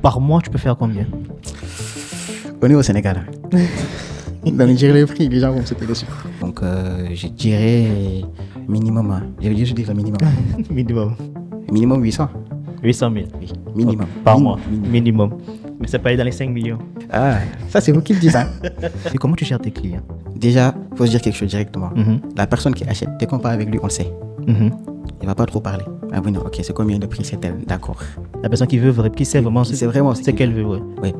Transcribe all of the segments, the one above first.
Par mois, tu peux faire combien? On est au Sénégal. Dans le dire les prix, les gens vont me sauter dessus. Donc, je dirais minimum. Je dis le minimum. Minimum. Minimum 800. 800 000. Oui, minimum. Par mois. Minimum. Mais c'est pas aller dans les 5 millions. Ah, ça, c'est vous qui le dites, hein. Et comment tu gères tes clients? Déjà, il faut se dire quelque chose directement. La personne qui achète, dès qu'on parle avec lui, on le sait. Il ne va pas trop parler. Ah oui, non, ok, c'est combien de prix, c'est tel, d'accord. La personne qui veut, qui sait vraiment, c'est vraiment ce qu'elle veut, ouais. Oui.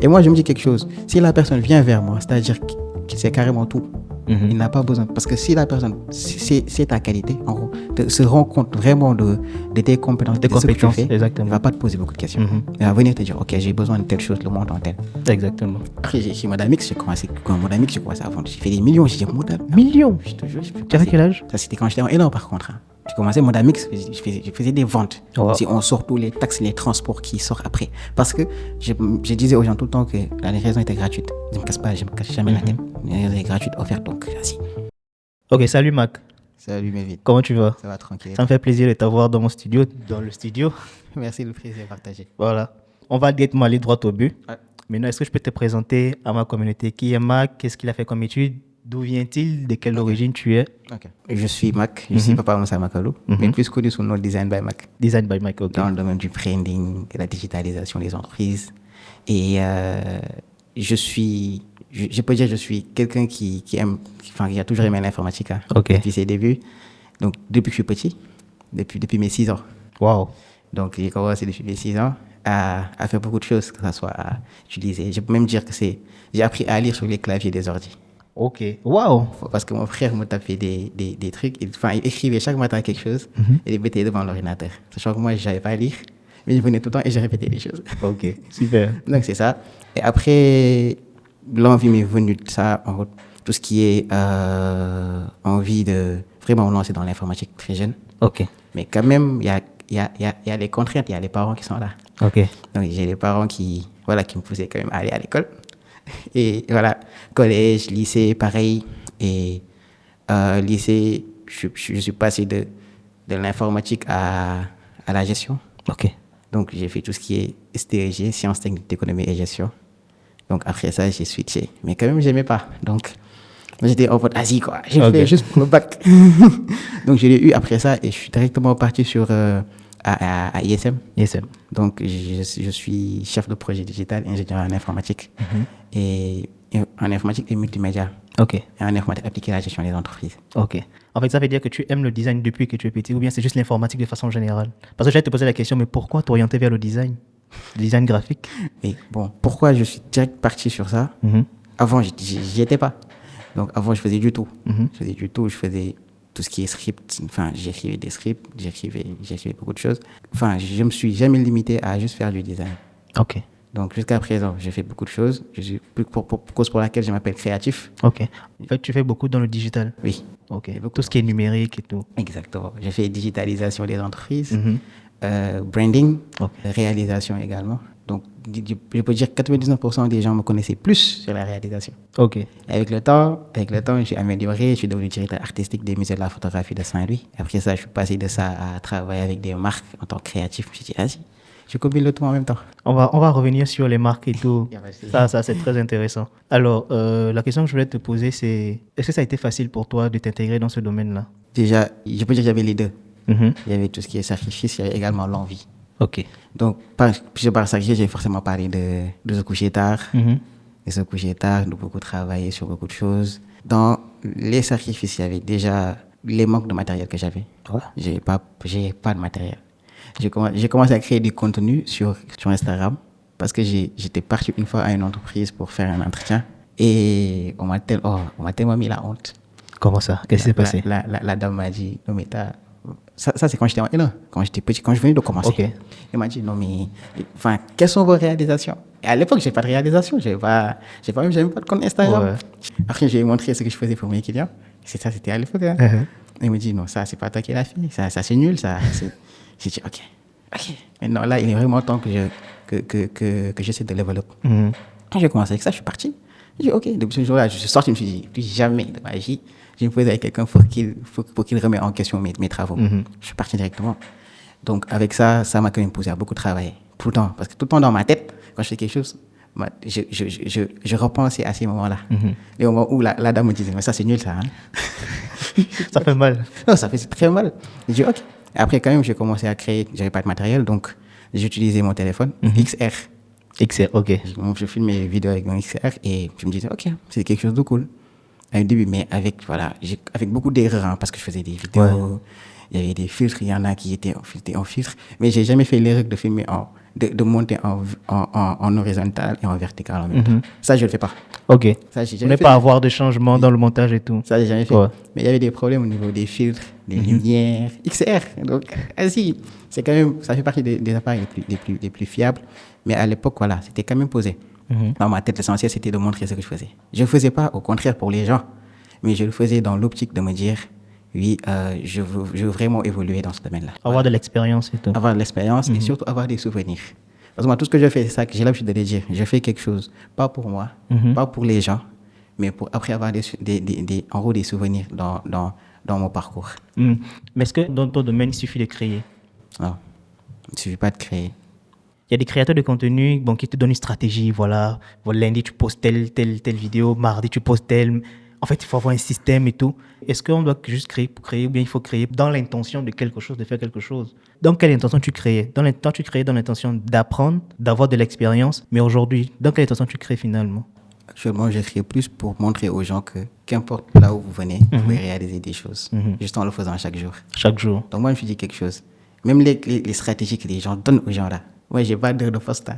Et moi, je me dis quelque chose. Si la personne vient vers moi, c'est-à-dire qu'il sait carrément tout, il n'a pas besoin. Parce que si la personne, c'est ta qualité, en gros, se rend compte vraiment de tes compétences, de ce que tu fais, exactement. il ne va pas te poser beaucoup de questions. Il va venir te dire, ok, j'ai besoin de telle chose, le montant tel. Exactement. Après, chez Madame X, j'ai commencé à vendre. J'ai fait des millions. J'ai dit, millions. Je te jure. Tu avais quel âge? Ça, c'était quand j'étais énorme, par contre. J'ai commencé mon Amix, je faisais des ventes. Wow. Si on sort tous les taxes, les transports qui sortent après. Parce que je disais aux gens tout le temps que la livraison était gratuite. Je ne me casse pas, je ne me cache jamais la tête. La livraison est gratuite, offerte, donc vas-y. Ok, salut Mac. Salut Mévite. Comment tu vas? Ça va tranquille. Ça me fait plaisir de t'avoir dans le studio. Merci, le plaisir est partagé. Voilà. On va directement aller droit au but. Ouais. Maintenant, est-ce que je peux te présenter à ma communauté? Qui est Mac? Qu'est-ce qu'il a fait comme étude? D'où vient-il? De quelle origine tu es? Okay. Je suis Mac, je suis Papa Moussa Makalou, mais plus connu sous le nom Design by Mac. Design by Mac, ok. Dans le domaine du branding, de la digitalisation des entreprises. Et je peux dire que je suis quelqu'un qui aime, qui a toujours aimé l'informatique depuis ses débuts. Donc, depuis que je suis petit, depuis mes 6 ans. Wow. Donc, j'ai commencé depuis mes 6 ans à faire beaucoup de choses, que ce soit à utiliser. Je peux même dire que j'ai appris à lire sur les claviers des ordi. Ok. Wow. Parce que mon frère me tapait des trucs. Il écrivait chaque matin quelque chose et il mettait devant l'ordinateur. Sachant que moi, je ne savais pas lire, mais je venais tout le temps et je répétais les choses. Ok, super. Donc, c'est ça. Et après, l'envie m'est venue de ça, tout ce qui est envie de vraiment me lancer dans l'informatique très jeune. Ok. Mais quand même, il y a les contraintes, il y a les parents qui sont là. Ok. Donc, j'ai les parents qui me poussaient quand même à aller à l'école. Et voilà, collège, lycée, pareil. Et lycée, je suis passé de l'informatique à la gestion. Ok. Donc, j'ai fait tout ce qui est STEG, sciences techniques d'économie et gestion. Donc, après ça, j'ai switché. Mais quand même, je n'aimais pas. Donc, j'étais en mode Asie, quoi. J'ai fait juste pour le bac. Donc, je l'ai eu après ça et je suis directement parti à ISM. ISM. Donc, je suis chef de projet digital, ingénieur en informatique. Et en informatique et multimédia. Ok. Et en informatique appliquée à la gestion des entreprises. Ok. En fait, ça veut dire que tu aimes le design depuis que tu es petit ou bien c'est juste l'informatique de façon générale? Parce que j'allais te poser la question, mais pourquoi t'orienter vers le design graphique? Et bon, pourquoi je suis direct parti sur ça? Avant, j'y étais pas. Donc, avant, je faisais du tout. Je faisais du tout, je faisais tout ce qui est script. Enfin, j'écrivais des scripts, j'écrivais beaucoup de choses. Enfin, je me suis jamais limité à juste faire du design. Ok. Donc, jusqu'à présent, j'ai fait beaucoup de choses. Je suis cause pour laquelle je m'appelle créatif. Ok. En fait, tu fais beaucoup dans le digital? Oui. Ok. Tout ce qui est numérique et tout. Exactement. J'ai fait digitalisation des entreprises, branding, réalisation également. Donc, je peux dire que 99% des gens me connaissaient plus sur la réalisation. Ok. Avec le temps, je suis amélioré. Je suis devenu directeur artistique des musées de la photographie de Saint-Louis. Après ça, je suis passé de ça à travailler avec des marques en tant que créatif. Je me suis dit, vas-y, je combine le tout en même temps. On va revenir sur les marques et tout. Ça, c'est très intéressant. Alors, la question que je voulais te poser, c'est est-ce que ça a été facile pour toi de t'intégrer dans ce domaine-là? Déjà, je peux dire qu'il y avait les deux. Il y avait tout ce qui est sacrifice, il y avait également l'envie. Ok. Donc, par sacrifice, j'ai forcément parlé de se coucher tard. De se coucher tard, de beaucoup travailler sur beaucoup de choses. Dans les sacrifices, il y avait déjà les manques de matériel que j'avais. Ouais. J'ai pas de matériel. J'ai commencé à créer du contenu sur Instagram parce que j'étais parti une fois à une entreprise pour faire un entretien et on m'a tellement mis la honte. Comment ça? Qu'est-ce qui s'est passé? La dame m'a dit, non mais ça c'est quand j'étais en L1, quand j'étais petit, quand je venais de commencer. Okay. Elle m'a dit, non mais, quelles sont vos réalisations? Et à l'époque, j'ai pas de réalisation, j'avais pas de compte Instagram. Ouais. Après, j'ai montré ce que je faisais pour mes clients. C'était à l'époque. Elle me dit, non, ça c'est pas toi qui l'as fait, ça c'est nul, ça. J'ai dit, ok. Maintenant, là, il est vraiment temps que j'essaie de développer. Quand j'ai commencé avec ça, je suis parti. J'ai dit, ok, depuis ce jour-là, je suis sorti, je me suis dit, plus jamais de ma vie, je me posais avec quelqu'un pour qu'il remette en question mes travaux. Je suis parti directement. Donc, avec ça, ça m'a quand même poussé à beaucoup travailler. Tout le temps. Parce que tout le temps dans ma tête, quand je fais quelque chose, je repensais à ces moments-là. Les moments où la dame me disait, mais ça c'est nul ça. Hein? Ça fait mal. Non, ça fait très mal. J'ai dit, ok. Et après, quand même, j'ai commencé à créer, j'avais pas de matériel, donc j'utilisais mon téléphone, XR. XR, ok. Je filme mes vidéos avec mon XR et je me disais, ok, c'est quelque chose de cool. À un début, mais avec beaucoup d'erreurs, hein, parce que je faisais des vidéos, il y avait des filtres, il y en a qui étaient en filtre, mais j'ai jamais fait l'erreur de filmer de monter en horizontal et en vertical en même temps. Ça, je le fais pas. Ok. Ça, j'ai Vous jamais n'avez fait. pas avoir de changement dans le montage et tout. Ça, j'ai jamais fait. Ouais. Mais il y avait des problèmes au niveau des filtres, des lumières, XR. Donc, ainsi, c'est quand même, ça fait partie des appareils les plus fiables. Mais à l'époque, voilà, c'était quand même posé. Dans ma tête, l'essentiel, c'était de montrer ce que je faisais. Je ne le faisais pas, au contraire, pour les gens, mais je le faisais dans l'optique de me dire, oui, je veux vraiment évoluer dans ce domaine-là. Avoir de l'expérience et tout. Avoir de l'expérience et surtout avoir des souvenirs. Parce que moi, tout ce que je fais, c'est ça que j'ai l'habitude de le dire. Je fais quelque chose, pas pour moi, pas pour les gens, mais pour après avoir en gros des souvenirs dans mon parcours. Mais est-ce que dans ton domaine, il suffit de créer? Non, il ne suffit pas de créer. Il y a des créateurs de contenu qui te donnent une stratégie. Voilà, lundi, tu postes telle vidéo. Mardi, tu postes telle. En fait, il faut avoir un système et tout. Est-ce qu'on doit juste créer pour créer ou bien il faut créer dans l'intention de quelque chose, de faire quelque chose? Dans quelle intention tu crées? Tu crées dans l'intention d'apprendre, d'avoir de l'expérience. Mais aujourd'hui, dans quelle intention tu crées finalement? Actuellement, je crée plus pour montrer aux gens que qu'importe là où vous venez, vous pouvez réaliser des choses. Juste en le faisant chaque jour. Chaque jour. Donc moi, je me dis quelque chose. Même les stratégies que les gens donnent aux gens là. Moi, j'ai pas d'heure de poste.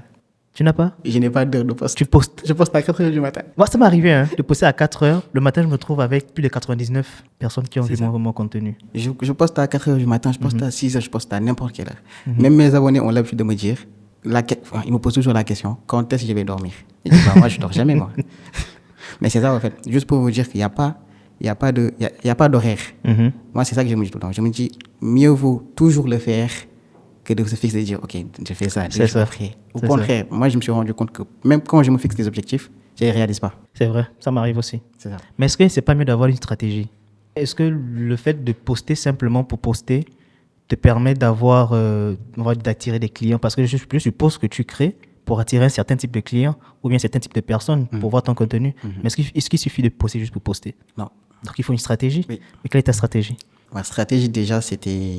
Tu n'as pas? Je n'ai pas d'heure de poste. Tu postes? Je poste à 4h du matin. Moi, ça m'est arrivé de poster à 4h. Le matin, je me trouve avec plus de 99 personnes qui ont vu mon contenu. Je poste à 4h du matin, je poste à 6h, je poste à n'importe quelle heure. Même mes abonnés ont l'habitude de me dire, ils me posent toujours la question, quand est-ce que je vais dormir? Je dis, moi, je dors jamais, moi. Mais c'est ça, en fait. Juste pour vous dire qu'il n'y a pas d'horaire. Moi, c'est ça que je me dis tout le temps. Je me dis, mieux vaut toujours le faire que de se fixer et dire, ok, je fais ça, je le ferai. Au contraire, moi, je me suis rendu compte que même quand je me fixe des objectifs, je ne les réalise pas. C'est vrai, ça m'arrive aussi. C'est ça. Mais est-ce que c'est pas mieux d'avoir une stratégie? Est-ce que le fait de poster simplement pour poster te permet d'attirer des clients? Parce que je suppose que tu crées pour attirer un certain type de clients ou bien un certain type de personnes pour voir ton contenu. Mais est-ce qu'il suffit de poster juste pour poster? Non. Donc il faut une stratégie. Oui. Mais quelle est ta stratégie? Ma stratégie, déjà, c'était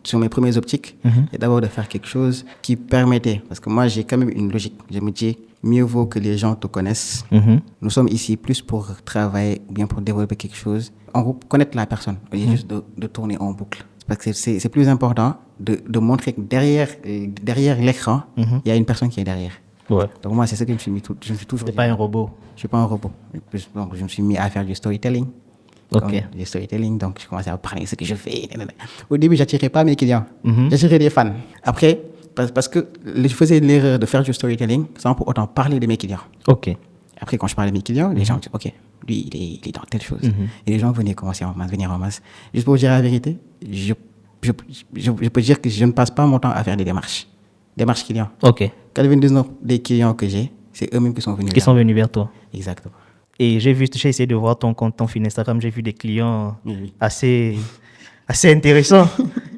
sur mes premières optiques, et d'abord de faire quelque chose qui permettait, parce que moi, j'ai quand même une logique. Je me dis, mieux vaut que les gens te connaissent. Nous sommes ici plus pour travailler ou bien pour développer quelque chose. En gros, connaître la personne, au lieu juste de tourner en boucle. Parce que c'est plus important de montrer que derrière l'écran, il y a une personne qui est derrière. Ouais. Donc moi, c'est ça que je me suis toujours C'est dit. pas un robot. Je suis pas un robot. Donc je me suis mis à faire du storytelling. Du storytelling, donc je commençais à parler de ce que je fais. Au début, j'attirais pas mes clients. J'attirais des fans. Après, parce que je faisais l'erreur de faire du storytelling sans pour autant parler de mes clients. Ok. Après, quand je parlais de mes clients, les gens disaient, ok, lui, il est dans telle chose. Et les gens venaient commencer à venir en masse. Juste pour vous dire la vérité, je peux dire que je ne passe pas mon temps à faire des démarches. Démarches clients. Ok. 99 des clients que j'ai, c'est eux-mêmes qui sont venus. Qui sont venus vers toi. Exactement. Et j'ai essayé de voir ton fil Instagram, j'ai vu des clients assez intéressants.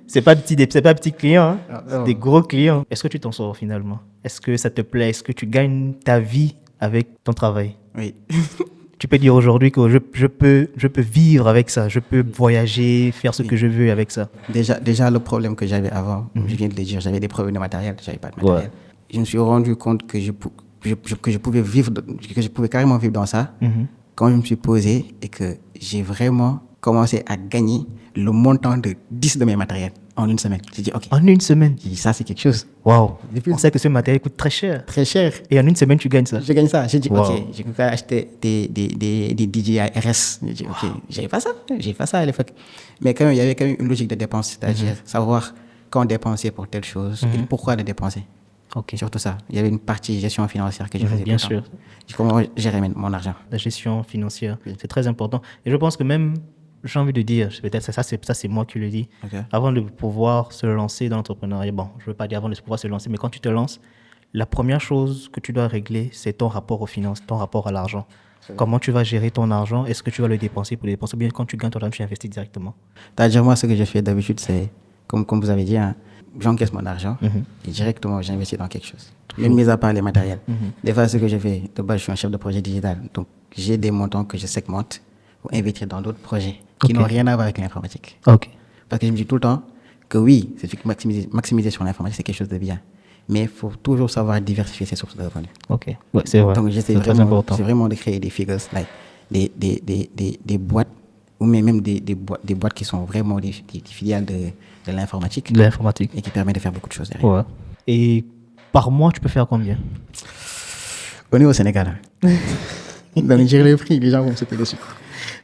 C'est pas petits clients, c'est des gros clients. Est-ce que tu t'en sors finalement? Est-ce que ça te plaît? Est-ce que tu gagnes ta vie avec ton travail? Oui. Tu peux dire aujourd'hui que je peux vivre avec ça, je peux voyager, faire ce que je veux avec ça. Déjà le problème que j'avais avant, je viens de le dire, j'avais des problèmes de matériel, j'avais pas de matériel. Ouais. Je me suis rendu compte que je pouvais carrément vivre dans ça quand je me suis posé et que j'ai vraiment commencé à gagner le montant de 10 de mes matériels en une semaine. J'ai dit, ok. En une semaine? J'ai dit, ça, c'est quelque chose. Waouh. On sait que ce matériel coûte très cher. Très cher. Et en une semaine, tu gagnes ça? Je gagne ça. J'ai dit, ok, j'ai pu acheter des DJI RS. J'ai dit, ok, j'avais pas ça à l'époque. Mais quand même, il y avait quand même une logique de dépense, c'est-à-dire savoir quand dépenser pour telle chose et pourquoi le dépenser. Okay. Surtout ça. Il y avait une partie gestion financière que je faisais. Bien sûr. Comment gérer mon argent. La gestion financière, c'est très important. Et je pense que même, j'ai envie de dire, peut-être ça c'est moi qui le dis, avant de pouvoir se lancer dans l'entrepreneuriat, bon, je ne veux pas dire avant de pouvoir se lancer, mais quand tu te lances, la première chose que tu dois régler, c'est ton rapport aux finances, ton rapport à l'argent. Comment tu vas gérer ton argent? Est-ce que tu vas le dépenser pour le dépenser? Ou bien quand tu gagnes ton argent, tu investis directement? C'est-à-dire, moi, ce que je fais d'habitude, c'est, comme vous avez dit, j'encaisse mon argent et directement, j'investis dans quelque chose. Même mis à part les matériels. Des fois, ce que je fais, de base, je suis un chef de projet digital. Donc, j'ai des montants que je segmente pour investir dans d'autres projets qui n'ont rien à voir avec l'informatique. Ok. Parce que je me dis tout le temps que oui, c'est maximiser sur l'informatique, c'est quelque chose de bien. Mais il faut toujours savoir diversifier ses sources de revenus. Ok, ouais, c'est vrai. Donc, j'essaie vraiment de créer des figures, like, des boîtes, ou même des boîtes qui sont vraiment des filiales de l'informatique. De l'informatique. Et qui permettent de faire beaucoup de choses derrière. Ouais. Et par mois, tu peux faire combien? On est au Sénégal. Donc, je dirais le prix, les gens vont me sauter dessus.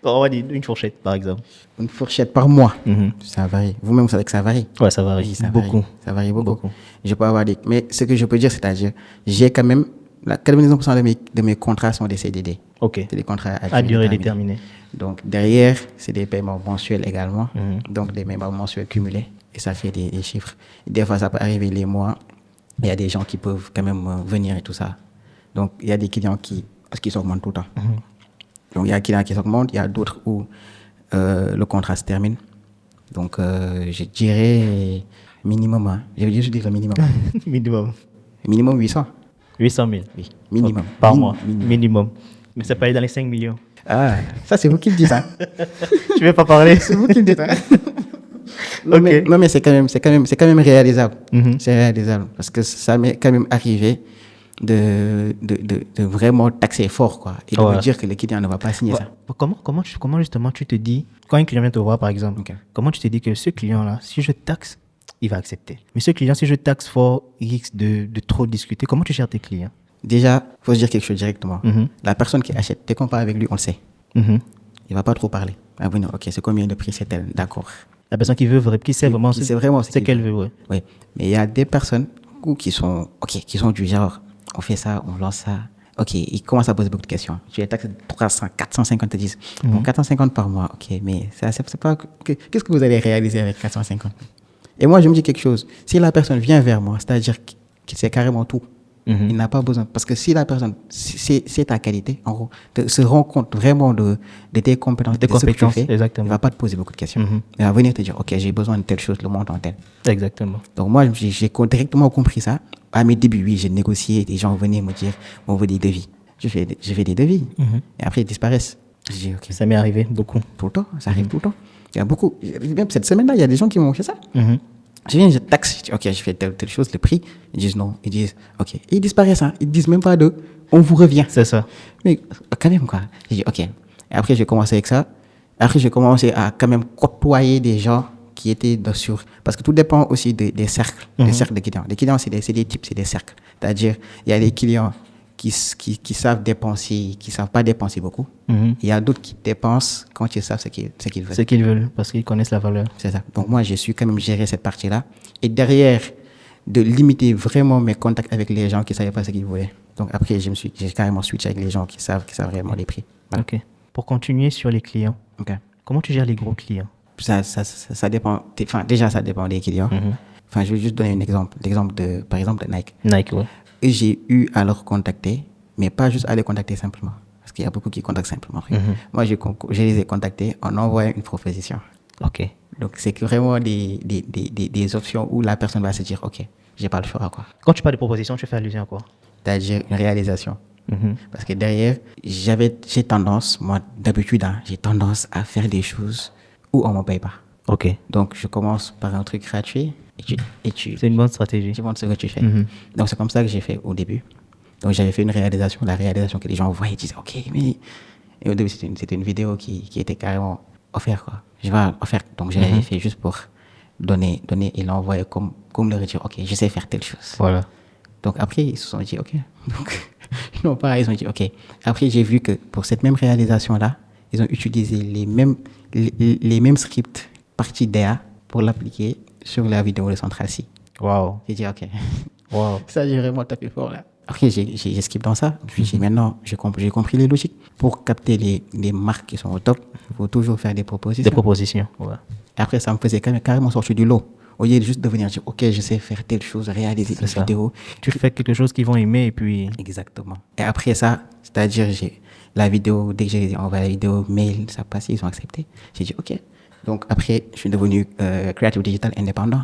On va dire une fourchette, par exemple. Une fourchette par mois, ça varie. Vous-même, vous savez que ça varie. Ouais, ça varie. Oui, ça beaucoup. Varie. Ça varie beaucoup. Je peux avoir mais ce que je peux dire, c'est-à-dire, j'ai quand même, 99% de mes contrats sont des CDD. Ok. C'est des contrats à durée déterminée. Donc, derrière, c'est des paiements mensuels également. Donc, des paiements mensuels cumulés. Et ça fait des chiffres. Des fois, ça peut arriver les mois. Il y a des gens qui peuvent quand même venir et tout ça. Donc, il y a des clients qui s'augmentent tout le temps. Donc, il y a des clients qui s'augmentent. Il y a d'autres où le contrat se termine. Donc, je dirais minimum. Hein. Je vais juste dire le minimum. Minimum 800. 800 000. Oui, minimum. Par mois. Minimum. Mais ça peut aller dans les 5 millions. Ah, ça, c'est vous qui le dites, hein. Je ne vais pas parler. C'est vous qui le dites, hein. Non, mais c'est quand même réalisable. C'est réalisable. Parce que ça m'est quand même arrivé de vraiment taxer fort, quoi. Et de me dire que le client ne va pas signer ça. Comment justement tu te dis, quand un client vient te voir, par exemple, comment tu te dis que ce client-là, si je taxe, il va accepter. Mais ce client, si je taxe fort, il risque de trop discuter. Comment tu gères tes clients? Déjà, il faut se dire quelque chose directement. La personne qui achète, dès qu'on parle avec lui, on le sait. Il ne va pas trop parler. Il va venir, ok, c'est combien de prix, c'est tel, d'accord. La personne qui sait vraiment ce qu'elle veut, ouais. Oui, mais il y a des personnes qui sont du genre, on fait ça, on lance ça. Ok, ils commencent à poser beaucoup de questions. Tu les taxes 300, 450, te disent, bon, 450 par mois, ok, mais ça, c'est pas, qu'est-ce que vous allez réaliser avec 450? Et moi, je me dis quelque chose. Si la personne vient vers moi, c'est-à-dire que c'est carrément tout. Il n'a pas besoin. Parce que si la personne, c'est ta qualité, en gros, se rend compte vraiment de tes compétences, de ce que tu fais, exactement. Il ne va pas te poser beaucoup de questions. Il va venir te dire, ok, j'ai besoin de telle chose, le montant tel. Exactement. Donc moi, j'ai directement compris ça. À mes débuts, oui, j'ai négocié, des gens venaient me dire, on veut des devis. Je fais des devis. Et après, ils disparaissent. Je dis, ok. Ça m'est arrivé beaucoup. Tout le temps, ça arrive tout le temps. Il y a beaucoup. Même cette semaine-là, il y a des gens qui m'ont fait ça. Je viens, je taxe, je dis, ok, je fais telle chose, le prix. Ils disent non. Ils disent, ok. Et ils disparaissent, hein. Ils disent même pas on vous revient. C'est ça. Mais quand même, quoi. J'ai dit, ok. Et après, j'ai commencé avec ça. Après, j'ai commencé à quand même côtoyer des gens qui étaient sur. Parce que tout dépend aussi des cercles, des cercles de clients. Les clients, c'est des types, c'est des cercles. C'est-à-dire, il y a des clients qui savent dépenser, qui ne savent pas dépenser beaucoup. Il y a d'autres qui dépensent quand ils savent ce qu'ils veulent. Ce qu'ils veulent, parce qu'ils connaissent la valeur. C'est ça. Donc moi, j'ai su quand même gérer cette partie-là. Et derrière, de limiter vraiment mes contacts avec les gens qui ne savaient pas ce qu'ils voulaient. Donc après, j'ai carrément switché avec les gens qui savent réellement les prix. Voilà. Ok. Pour continuer sur les clients, comment tu gères les gros clients? Ça dépend. Enfin, déjà, ça dépend des clients. Enfin, je vais juste donner un exemple. Par exemple, de Nike. Nike, ouais. Et j'ai eu à leur contacter, mais pas juste à les contacter simplement. Parce qu'il y a beaucoup qui contactent simplement. Moi, je les ai contactés en envoyant une proposition. Ok. Donc, c'est vraiment des options où la personne va se dire, ok, j'ai pas le choix, quoi. Quand tu parles de proposition, tu fais allusion à quoi? C'est-à-dire une réalisation. Parce que derrière, j'ai tendance, moi, d'habitude, j'ai tendance à faire des choses où on ne me paye pas. Ok. Donc, je commence par un truc gratuit et tu c'est une bonne stratégie. Tu montres ce que tu fais. Donc, c'est comme ça que j'ai fait au début. Donc, j'avais fait la réalisation que les gens voyaient et disaient, ok, mais... Et au début, c'était une vidéo qui était carrément offerte, quoi. Je vais offerte. Donc, je l'avais fait juste pour donner et l'envoyer comme leur dire, ok, je sais faire telle chose. Voilà. Donc, après, ils se sont dit, ok. Donc, non, pas, ils ont dit, ok. Après, j'ai vu que pour cette même réalisation-là, ils ont utilisé les mêmes scripts partie DA pour l'appliquer sur la vidéo de Central C. Wow. J'ai dit, ok. Wow. Ça, j'ai vraiment tapé fort, là. Après, j'ai skip dans ça. Puis, maintenant, j'ai compris les logiques. Pour capter les marques qui sont au top, il faut toujours faire des propositions. Des propositions, ouais. Et après, ça me faisait carrément sortir du lot. Au lieu de juste de venir dire, ok, je sais faire telle chose, réaliser une vidéo. Tu fais quelque chose qu'ils vont aimer et puis... Exactement. Et après ça, c'est-à-dire, la vidéo, dès que j'ai envoyé la vidéo, mail, ça passait, ils ont accepté. J'ai dit, ok. Donc après, je suis devenu créateur digital indépendant.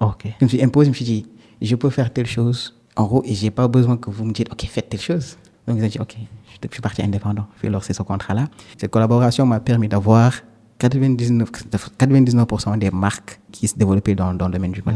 Ok. Je me suis imposé, je me suis dit, je peux faire telle chose, en gros, et je n'ai pas besoin que vous me dites, ok, faites telle chose. Donc, ils ont dit, ok, je suis parti indépendant. Je vais lancer ce contrat-là. Cette collaboration m'a permis d'avoir 99% des marques qui se développaient dans le domaine du mode.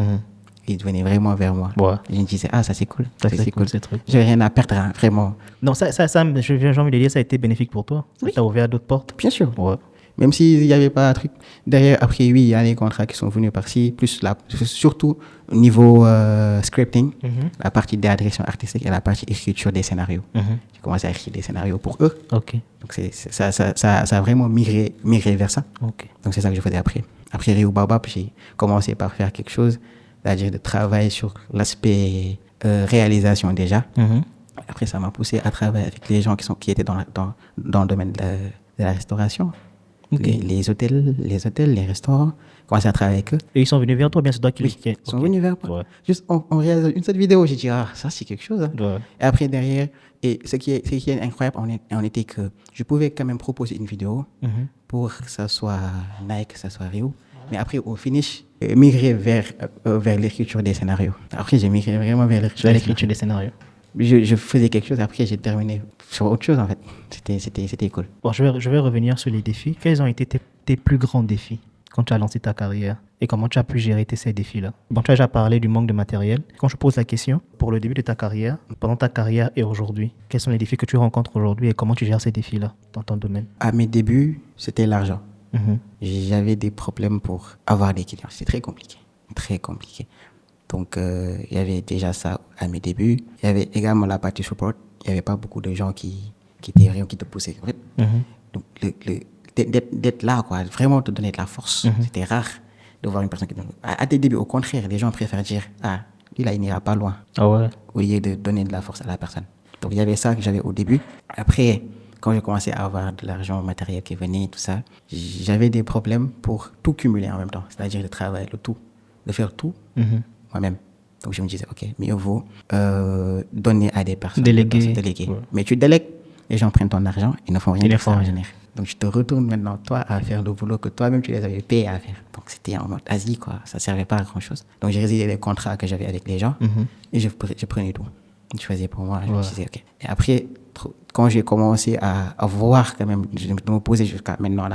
Ils venaient vraiment vers moi. Ouais. Et je me disais, ça c'est cool. Ça, c'est cool, ce truc. J'ai rien à perdre, hein, vraiment. Non, j'ai envie de dire, ça a été bénéfique pour toi. Ça t'a ouvert d'autres portes. Bien sûr. Ouais. Même s'il n'y avait pas un truc. Derrière, après, oui, il y a les contrats qui sont venus par-ci, plus surtout au niveau scripting, la partie de la direction artistique et la partie écriture des scénarios. J'ai commencé à écrire des scénarios pour eux. Ok. Donc, ça a vraiment migré vers ça. Ok. Donc, c'est ça que je faisais après. Après Rio Baobab, j'ai commencé par faire quelque chose, c'est-à-dire de travailler sur l'aspect réalisation déjà. Après, ça m'a poussé à travailler avec les gens qui étaient dans le domaine de la restauration. Okay. Les hôtels, les restaurants, commencé à travailler avec eux. Et ils sont venus vers toi, bien c'est toi qui Ils sont venus vers moi. Ouais. Juste, on réalise une seule vidéo, j'ai dit, ça c'est quelque chose. Hein. Ouais. Et après, derrière, et ce qui est incroyable, on était que je pouvais quand même proposer une vidéo pour que ça soit Nike, que ça soit Rio. Mais après, au finish, migrer vers l'écriture des scénarios. Après, j'ai migré vraiment vers l'écriture des scénarios. Je faisais quelque chose, après j'ai terminé sur autre chose en fait. C'était cool. Bon, je vais revenir sur les défis. Quels ont été tes plus grands défis quand tu as lancé ta carrière et comment tu as pu gérer ces défis-là? Bon, tu as déjà parlé du manque de matériel. Quand je pose la question, pour le début de ta carrière, pendant ta carrière et aujourd'hui, quels sont les défis que tu rencontres aujourd'hui et comment tu gères ces défis-là dans ton domaine? À mes débuts, c'était l'argent. J'avais des problèmes pour avoir des clients. C'était très compliqué. Très compliqué. Donc, il y avait déjà ça à mes débuts. Il y avait également la partie support. Il n'y avait pas beaucoup de gens qui te poussaient. Donc, d'être là, quoi, vraiment te donner de la force. C'était rare de voir une personne qui donne. À tes débuts, au contraire, les gens préfèrent dire, lui, là, il n'ira pas loin. Ah ouais. Au lieu de donner de la force à la personne. Donc, il y avait ça que j'avais au début. Après, quand j'ai commencé à avoir de l'argent matériel qui venait, tout ça, j'avais des problèmes pour tout cumuler en même temps. C'est-à-dire de travailler le tout, de faire tout. Moi-même. Donc je me disais, ok, mieux vaut donner à des personnes. Déléguer. Ouais. Mais tu délègues, les gens prennent ton argent, ils ne font rien extraordinaire. Donc je te retourne maintenant, toi, à faire le boulot que toi-même tu les avais payés à faire. Donc c'était en mode Asie, quoi. Ça ne servait pas à grand-chose. Donc j'ai résilié les contrats que j'avais avec les gens et je prenais tout. Je faisais pour moi, je me disais, ok. Et après, quand j'ai commencé à voir quand même, je me posais jusqu'à maintenant,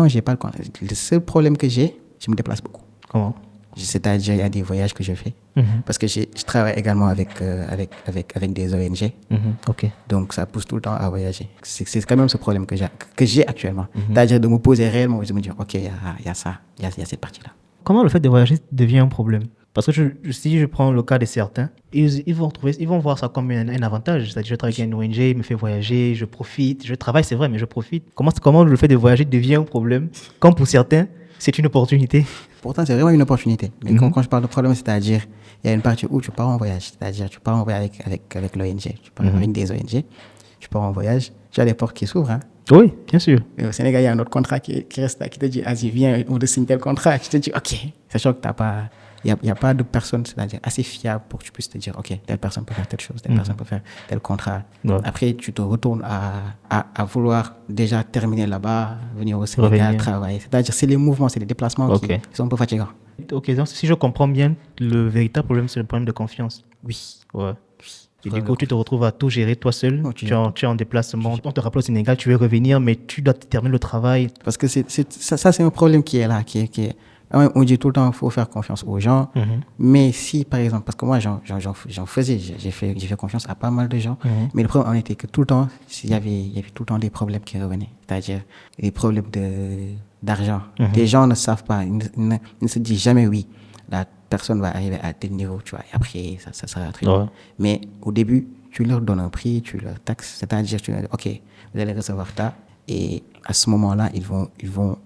j'ai pas le contrat. Le seul problème que j'ai, je me déplace beaucoup. Comment? C'est-à-dire, il y a des voyages que je fais. Parce que je travaille également avec des ONG. Okay. Donc, ça pousse tout le temps à voyager. C'est quand même ce problème que j'ai actuellement. C'est-à-dire de me poser réellement et de me dire, ok, il y a ça, il y a cette partie-là. Comment le fait de voyager devient un problème? Parce que si je prends le cas de certains, ils vont voir ça comme un avantage. C'est-à-dire, je travaille avec une ONG, il me fait voyager, je profite, je travaille, c'est vrai, mais je profite. Comment le fait de voyager devient un problème? Comme pour certains, c'est une opportunité. Pourtant, c'est vraiment une opportunité. Mais quand je parle de problème, c'est-à-dire, il y a une partie où tu pars en voyage. C'est-à-dire, tu pars en voyage avec l'ONG. Tu pars avec des ONG. Tu pars en voyage. Tu as des portes qui s'ouvrent. Hein. Oui, bien sûr. Et au Sénégal, il y a un autre contrat qui reste là, qui te dit, vas-y, viens, on te signe tel contrat. Tu te dis, ok. Sachant que tu n'as pas... Il n'y a pas de personne, c'est-à-dire assez fiable pour que tu puisses te dire, ok, telle personne peut faire telle chose, telle personne peut faire tel contrat. Ouais. Après, tu te retournes à vouloir déjà terminer là-bas, venir au Sénégal, travailler. C'est-à-dire, c'est les mouvements, c'est les déplacements qui sont un peu fatigants. Ok, donc si je comprends bien, le véritable problème, c'est le problème de confiance. Oui. Ouais. Et du coup, tu te retrouves à tout gérer toi seul. Tu es en déplacement. On te rappelle au Sénégal, tu veux revenir, mais tu dois terminer le travail. Parce que ça, c'est un problème qui est là, qui est on dit tout le temps qu'il faut faire confiance aux gens. Mais si, par exemple, parce que moi, j'en faisais, j'ai fait confiance à pas mal de gens. Mais le problème, on était que tout le temps, il y avait tout le temps des problèmes qui revenaient. C'est-à-dire des problèmes d'argent. Les gens ne savent pas, ils ne se disent jamais oui. La personne va arriver à tel niveau, tu vois, et après, ça sera très bon. Mais au début, tu leur donnes un prix, tu leur taxes. C'est-à-dire, tu leur dis, OK, vous allez recevoir ça. Et à ce moment-là, ils vont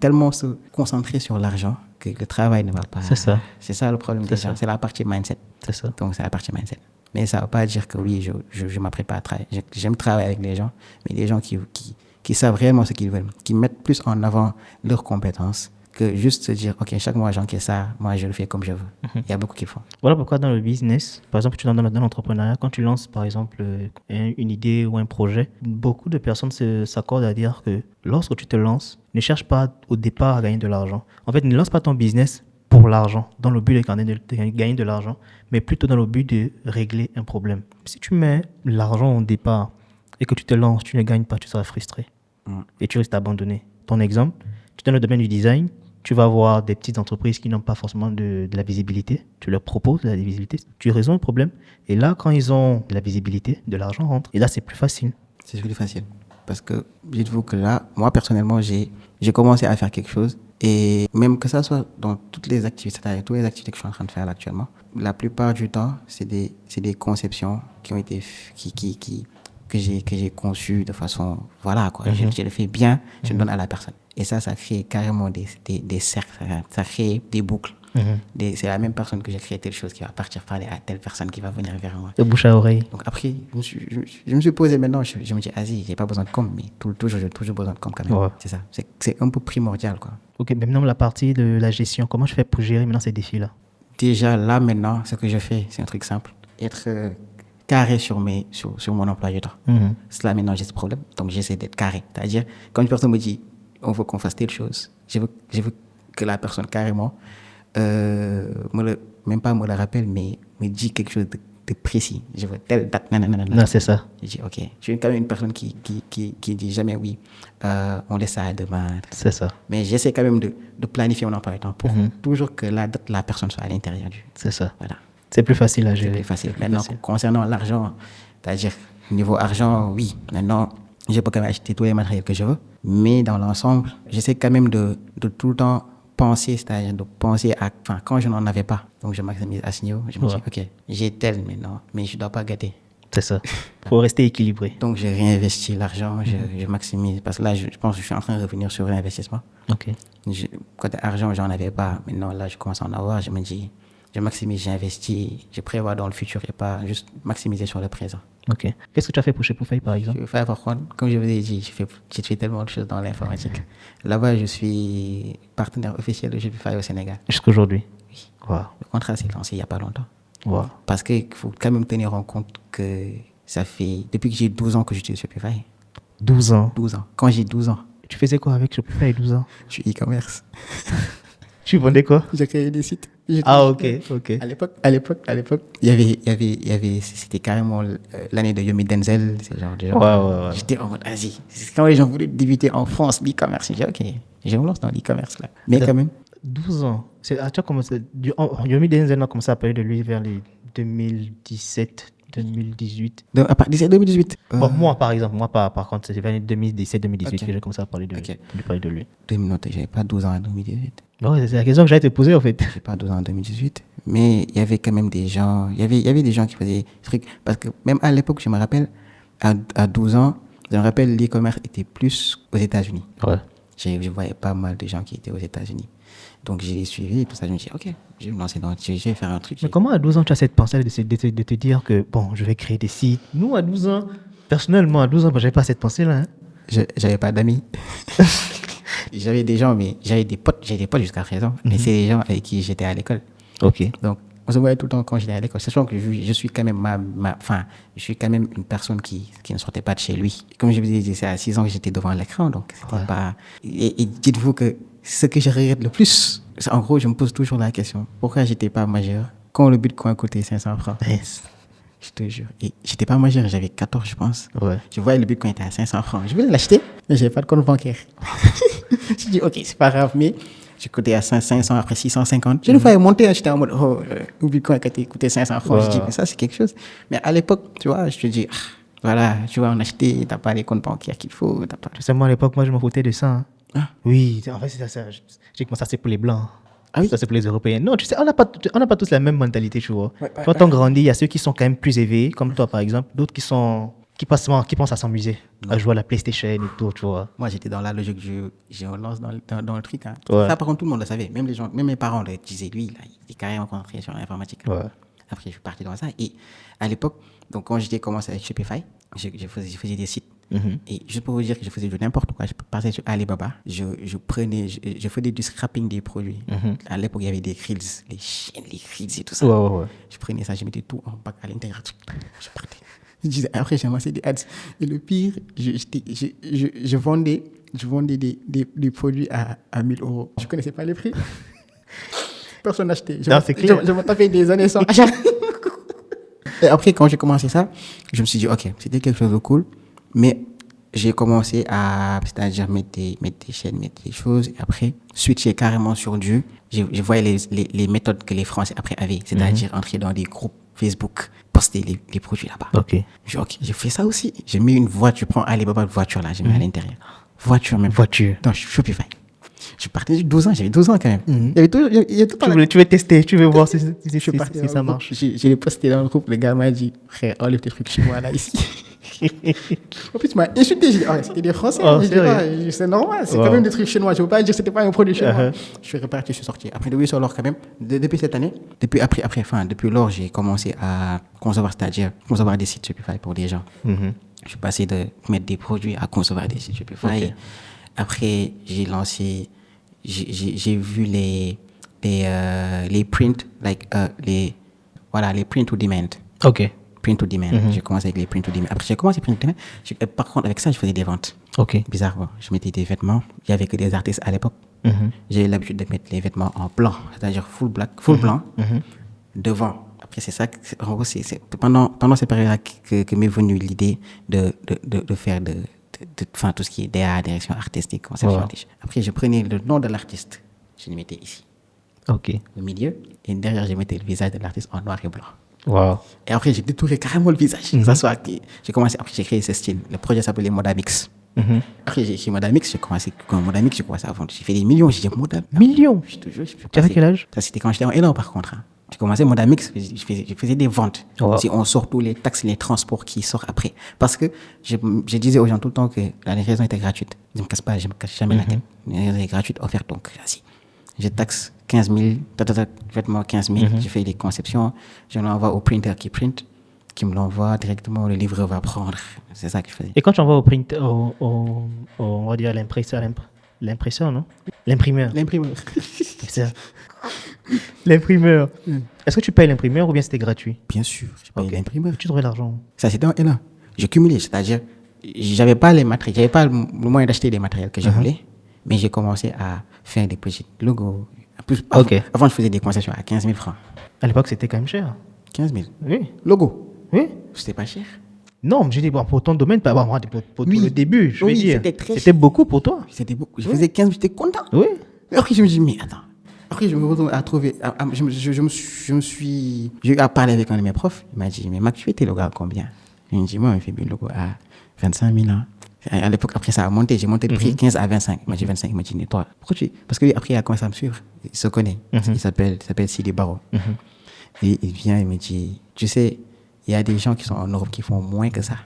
tellement se concentrer sur l'argent que le travail ne va pas. C'est ça. C'est ça le problème des gens. C'est la partie mindset. C'est ça. Donc, c'est la partie mindset. Mais ça ne veut pas dire que oui, je m'apprête pas à travailler. J'aime travailler avec les gens, mais les gens qui savent réellement ce qu'ils veulent, qui mettent plus en avant leurs compétences que juste se dire, OK, chaque mois j'encaisse ça, moi je le fais comme je veux. Il y a beaucoup qui le font. Voilà pourquoi dans le business, par exemple, dans l'entrepreneuriat, quand tu lances par exemple une idée ou un projet, beaucoup de personnes s'accordent à dire que lorsque tu te lances, ne cherche pas au départ à gagner de l'argent. En fait, ne lance pas ton business pour l'argent, dans le but de gagner de l'argent, mais plutôt dans le but de régler un problème. Si tu mets l'argent au départ et que tu te lances, tu ne gagnes pas, tu seras frustré et tu risques d'abandonner. Ton exemple, tu es dans le domaine du design, tu vas avoir des petites entreprises qui n'ont pas forcément de la visibilité, tu leur proposes de la visibilité, tu résous le problème, et là, quand ils ont de la visibilité, de l'argent rentre, et là, c'est plus facile. C'est plus facile. Parce que, dites-vous que là, moi, personnellement, j'ai commencé à faire quelque chose. Et même que ça soit dans toutes les activités, c'est-à-dire toutes les activités que je suis en train de faire là, actuellement, la plupart du temps, c'est des conceptions qui ont été, que j'ai conçues de façon, voilà, quoi. Je le fais bien, je le donne à la personne. Et ça crée carrément des cercles, ça crée des boucles. C'est la même personne que j'ai créé telle chose qui va partir parler à telle personne qui va venir vers moi. De bouche à oreille. Donc après, je me suis posé maintenant, je me dis, vas-y, j'ai pas besoin de com, mais j'ai toujours besoin de com quand même. Ouais. C'est ça. C'est un peu primordial, quoi. Ok, mais maintenant la partie de la gestion, comment je fais pour gérer maintenant ces défis-là? Déjà, là, maintenant, ce que je fais, c'est un truc simple. Être carré sur mon emploi du temps. Là, maintenant, j'ai ce problème, donc j'essaie d'être carré. C'est-à-dire, quand une personne me dit, on veut qu'on fasse telle chose, je veux que la personne, carrément, même pas me le rappelle, mais me dit quelque chose de précis. Je veux telle date, Non, c'est ça. Je dis, ok. Je suis quand même une personne qui dit jamais oui, on laisse ça à demain. C'est ça. Mais j'essaie quand même de planifier mon emploi du temps pour toujours que la personne soit à l'intérieur du. C'est ça. Voilà. C'est plus facile à C'est gérer. plus facile. Maintenant, concernant l'argent, c'est-à-dire, niveau argent, oui. Maintenant, je peux quand même acheter tous les matériels que je veux. Mais dans l'ensemble, j'essaie quand même de tout le temps penser, c'est-à-dire de penser à, enfin, quand je n'en avais pas. Donc, je maximise à ce niveau. Je me dis, ok, j'ai tel maintenant, mais je ne dois pas gâter. C'est ça. Il faut rester équilibré. Donc, je réinvestis l'argent, je maximise. Parce que là, je pense que je suis en train de revenir sur l'investissement. Ok. Côté argent, j'en avais pas. Maintenant, là, je commence à en avoir. Je me dis, je maximise, j'investis, je prévois dans le futur et pas juste maximiser sur le présent. Ok. Qu'est-ce que tu as fait pour Shopify, par exemple? Je fais, par contre, comme je vous ai dit, j'ai fait tellement de choses dans l'informatique. Là-bas, je suis partenaire officiel de Shopify au Sénégal. Jusqu'aujourd'hui? Oui. Wow. Le contrat s'est lancé il n'y a pas longtemps. Wow. Parce qu'il faut quand même tenir en compte que ça fait, depuis que j'ai 12 ans que j'utilise Shopify. 12 ans? 12 ans. Quand j'ai 12 ans. Tu faisais quoi avec Shopify à 12 ans? Je suis e-commerce. Tu vendais quoi? J'ai créé des sites. Ah, ok. À l'époque, il y avait, c'était carrément l'année de Yomi Denzel, ce genre de gens. Ouais. J'étais en mode Asie. Quand les gens voulaient débuter en France, l'e-commerce, j'ai dit, ok, je me lance dans l'e-commerce là. Mais quand même. 12 ans. Tu as commencé, Yomi Denzel a commencé à parler de lui vers les 2017, 2018. À partir de 2018. Bon, moi, par exemple, par contre, c'était vers les 2017-2018 que j'ai commencé à parler de lui. 2019, j'avais pas 12 ans en 2018. Ouais, c'est la question que j'allais te poser, en fait. J'ai pas 12 ans en 2018. Mais il y avait quand même des gens, il y avait des gens qui faisaient des trucs. Parce que même à l'époque, je me rappelle, à 12 ans, je me rappelle, l'e-commerce était plus aux États-Unis. Ouais. Je voyais pas mal de gens qui étaient aux États-Unis. Donc, j'ai suivi et tout ça. Je me dis, ok, je vais me lancer je vais faire un truc. Mais comment à 12 ans tu as cette pensée de te dire que, bon, je vais créer des sites? Nous, à 12 ans, personnellement, à 12 ans, j'avais pas cette pensée-là. Hein. J'avais pas d'amis. J'avais des gens, mais j'ai des potes jusqu'à présent. Mais c'est les gens avec qui j'étais à l'école. Ok. Donc, on se voyait tout le temps quand j'étais à l'école. Sachant que je suis quand même je suis quand même une personne qui ne sortait pas de chez lui. Comme je vous ai dit, c'est à 6 ans que j'étais devant l'écran, donc c'était pas. Et dites-vous que ce que je regrette le plus, en gros, je me pose toujours la question, pourquoi j'étais pas majeur quand le Bitcoin coûtait 500 francs? Yes. Je te jure. Et j'étais pas majeur, j'avais 14, je pense. Ouais. Je voyais le Bitcoin était à 500 francs. Je voulais l'acheter, mais j'avais pas de compte bancaire. Je dis, ok, c'est pas grave, mais j'ai coûté à 500, après 650. Je le voyais monter, j'étais en mode, le Bitcoin qui coûté 500 francs. Je dis, mais ça, c'est quelque chose. Mais à l'époque, tu vois, je te dis, voilà, tu vas en acheter, t'as pas les comptes bancaires qu'il faut. Tu sais, moi, à l'époque, je me foutais de ça. Hein. Ah. Oui, en fait, c'est ça. Je dis que ça, c'est pour les Blancs. Ah oui? Ça, c'est pour les Européens. Non, tu sais, on n'a pas tous la même mentalité, tu vois. Ouais, Quand on grandit, il y a ceux qui sont quand même plus éveillés, comme toi, par exemple, d'autres qui pensent à s'amuser, à jouer à la PlayStation et tout, tu vois. Moi, j'étais dans la logique, je lance dans le truc. Hein. Ouais. Ça, par contre, tout le monde le savait. Même mes parents le disaient, lui, là, il est carrément concentré sur l'informatique. Ouais. Après, je suis parti dans ça. Et à l'époque, donc quand j'ai commencé avec Shopify, je faisais des sites. Et juste pour vous dire que je faisais de n'importe quoi, je partais sur Alibaba, je faisais du scrapping des produits. À l'époque, il y avait des reels, les chaînes, les reels et tout ça. Ouais. Je prenais ça, je mettais tout en bac à l'intérieur. Je partais. Je disais, après, j'ai amassé des ads. Et le pire, je vendais des produits à 1 000 euros. Je ne connaissais pas les prix. Personne n'a acheté. Non, c'est clair. Je me tapais des années sans achat. Et après, quand j'ai commencé ça, je me suis dit, OK, c'était quelque chose de cool. Mais j'ai commencé à, c'est-à-dire mettre des chaînes, mettre des choses. Et après, switcher carrément sur du... Je voyais les méthodes que les Français après avaient. C'est-à-dire entrer dans des groupes Facebook, poster les produits là-bas. OK. J'ai fait ça aussi. J'ai mis une voiture, je prends Alibaba de voiture là, j'ai mis à l'intérieur. Voiture même. Voiture. Dans Shopify. Je partais de 12 ans, j'avais 12 ans quand même. Il y avait tout, il y a tout Tu veux tester, tu veux voir si ça marche. marche. J'ai posté dans le groupe, le gars m'a dit, frère, enlève tes trucs chez moi là, ici. En plus, tu m'as insulté, j'ai dit, c'était des Français. C'est normal, c'est quand même des trucs chinois. Je ne veux pas dire que c'était pas un produit chinois. Je suis reparti, je suis sorti. Après, de sur l'or quand même, depuis cette année, depuis lors, j'ai commencé à concevoir, c'est-à-dire concevoir des sites Shopify pour des gens. Je suis passé de mettre des produits à concevoir des sites Shopify. Après, j'ai lancé, j'ai vu les prints, les print to demand. OK. Print to demand. J'ai commencé avec les print to demand. Après, j'ai commencé print to demand. Par contre, avec ça, je faisais des ventes. OK. Bizarre, bon. Je mettais des vêtements. Il n'y avait que des artistes à l'époque. J'ai l'habitude de mettre les vêtements en blanc, c'est-à-dire full blanc, devant. Après, c'est ça, en gros, c'est pendant cette période-là que m'est venue l'idée de faire tout ce qui est DA, direction artistique, conception. Après, je prenais le nom de l'artiste, je le mettais ici. OK. Au milieu, et derrière, je mettais le visage de l'artiste en noir et blanc. Wow. Et après, j'ai détouré carrément le visage. Après, j'ai créé ce style. Le projet s'appelait Modamix. Après, j'ai écrit Modamix, j'ai commencé à vendre. J'ai fait des millions, j'ai dit Modamix. Millions? Je te jure, je peux Tu avais quel âge? Ça, c'était quand j'étais en L1 par contre. J'ai commencé Modamix, je faisais des ventes. Si on sort tous les taxes, les transports qui sortent après. Parce que je disais aux gens tout le temps que la livraison était gratuite. Je ne me casse pas, je ne me casse jamais la tête. La livraison est gratuite, offerte, donc assis. Je taxe 15 000, vêtements 15 000, je fais des conceptions, je l'envoie au printer qui print, qui me l'envoie directement, le livreur va prendre. C'est ça que je faisais. Et quand tu envoies au print, on va dire l'impresseur, non? L'imprimeur. C'est ça. L'imprimeur. Est-ce que tu payes l'imprimeur ou bien c'était gratuit? Bien sûr, je paye l'imprimeur. Tu trouves l'argent? Ça, c'était en L1. Je cumulais, c'est-à-dire, j'avais pas les matériels, j'avais pas le moyen d'acheter les matériels que je voulais, mais j'ai commencé à faire des petits logos. Avant, je faisais des concessions à 15 000 francs. À l'époque, c'était quand même cher. 15 000? Oui. Logo? Oui. C'était pas cher? Non, mais j'ai dit, pour ton domaine, pour le début, je veux dire. C'était beaucoup pour toi. C'était beaucoup. Je faisais 15 000, j'étais content. Oui. Mais après, je me dis, mais attends. Après, je me retrouve à trouver. J'ai eu à parler avec un de mes profs. Il m'a dit, mais Mac, tu fais tes logos à combien? Il me dit, moi, je fais mes logos à 25 000 ans. À l'époque, après, ça a monté. J'ai monté le prix 15 à 25. Il m'a dit 25. Il m'a dit, mais toi, pourquoi tu. Parce qu'après, il a commencé à me suivre. Il se connaît. Il s'appelle Sidi Baro. Et il vient, il me dit, tu sais, il y a des gens qui sont en Europe qui font moins que ça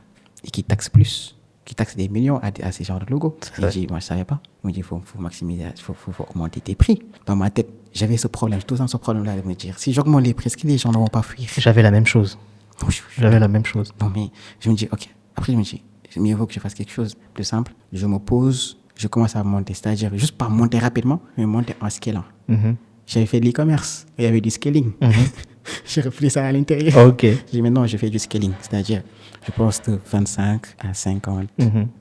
et qui taxent plus, qui taxent des millions à ces genres de logos. Il dit, moi, je ne savais pas. Il me dit, il faut maximiser, il faut augmenter tes prix. Dans ma tête, j'avais ce problème, j'ai tout le temps ce problème-là de me dire, si j'augmente les prix, est-ce que les gens ne vont pas fuir? J'avais la même chose. Bon, mais je me dis, OK. Après, je me dis, mieux vaut que je fasse quelque chose de plus simple. Je me pose, je commence à monter, c'est-à-dire juste pas monter rapidement, mais monter en scalant. J'avais fait de l'e-commerce, il y avait du scaling. J'ai repris ça à l'intérieur. OK. J'ai dit, maintenant, je fais du scaling, c'est-à-dire, je poste de 25 à 50,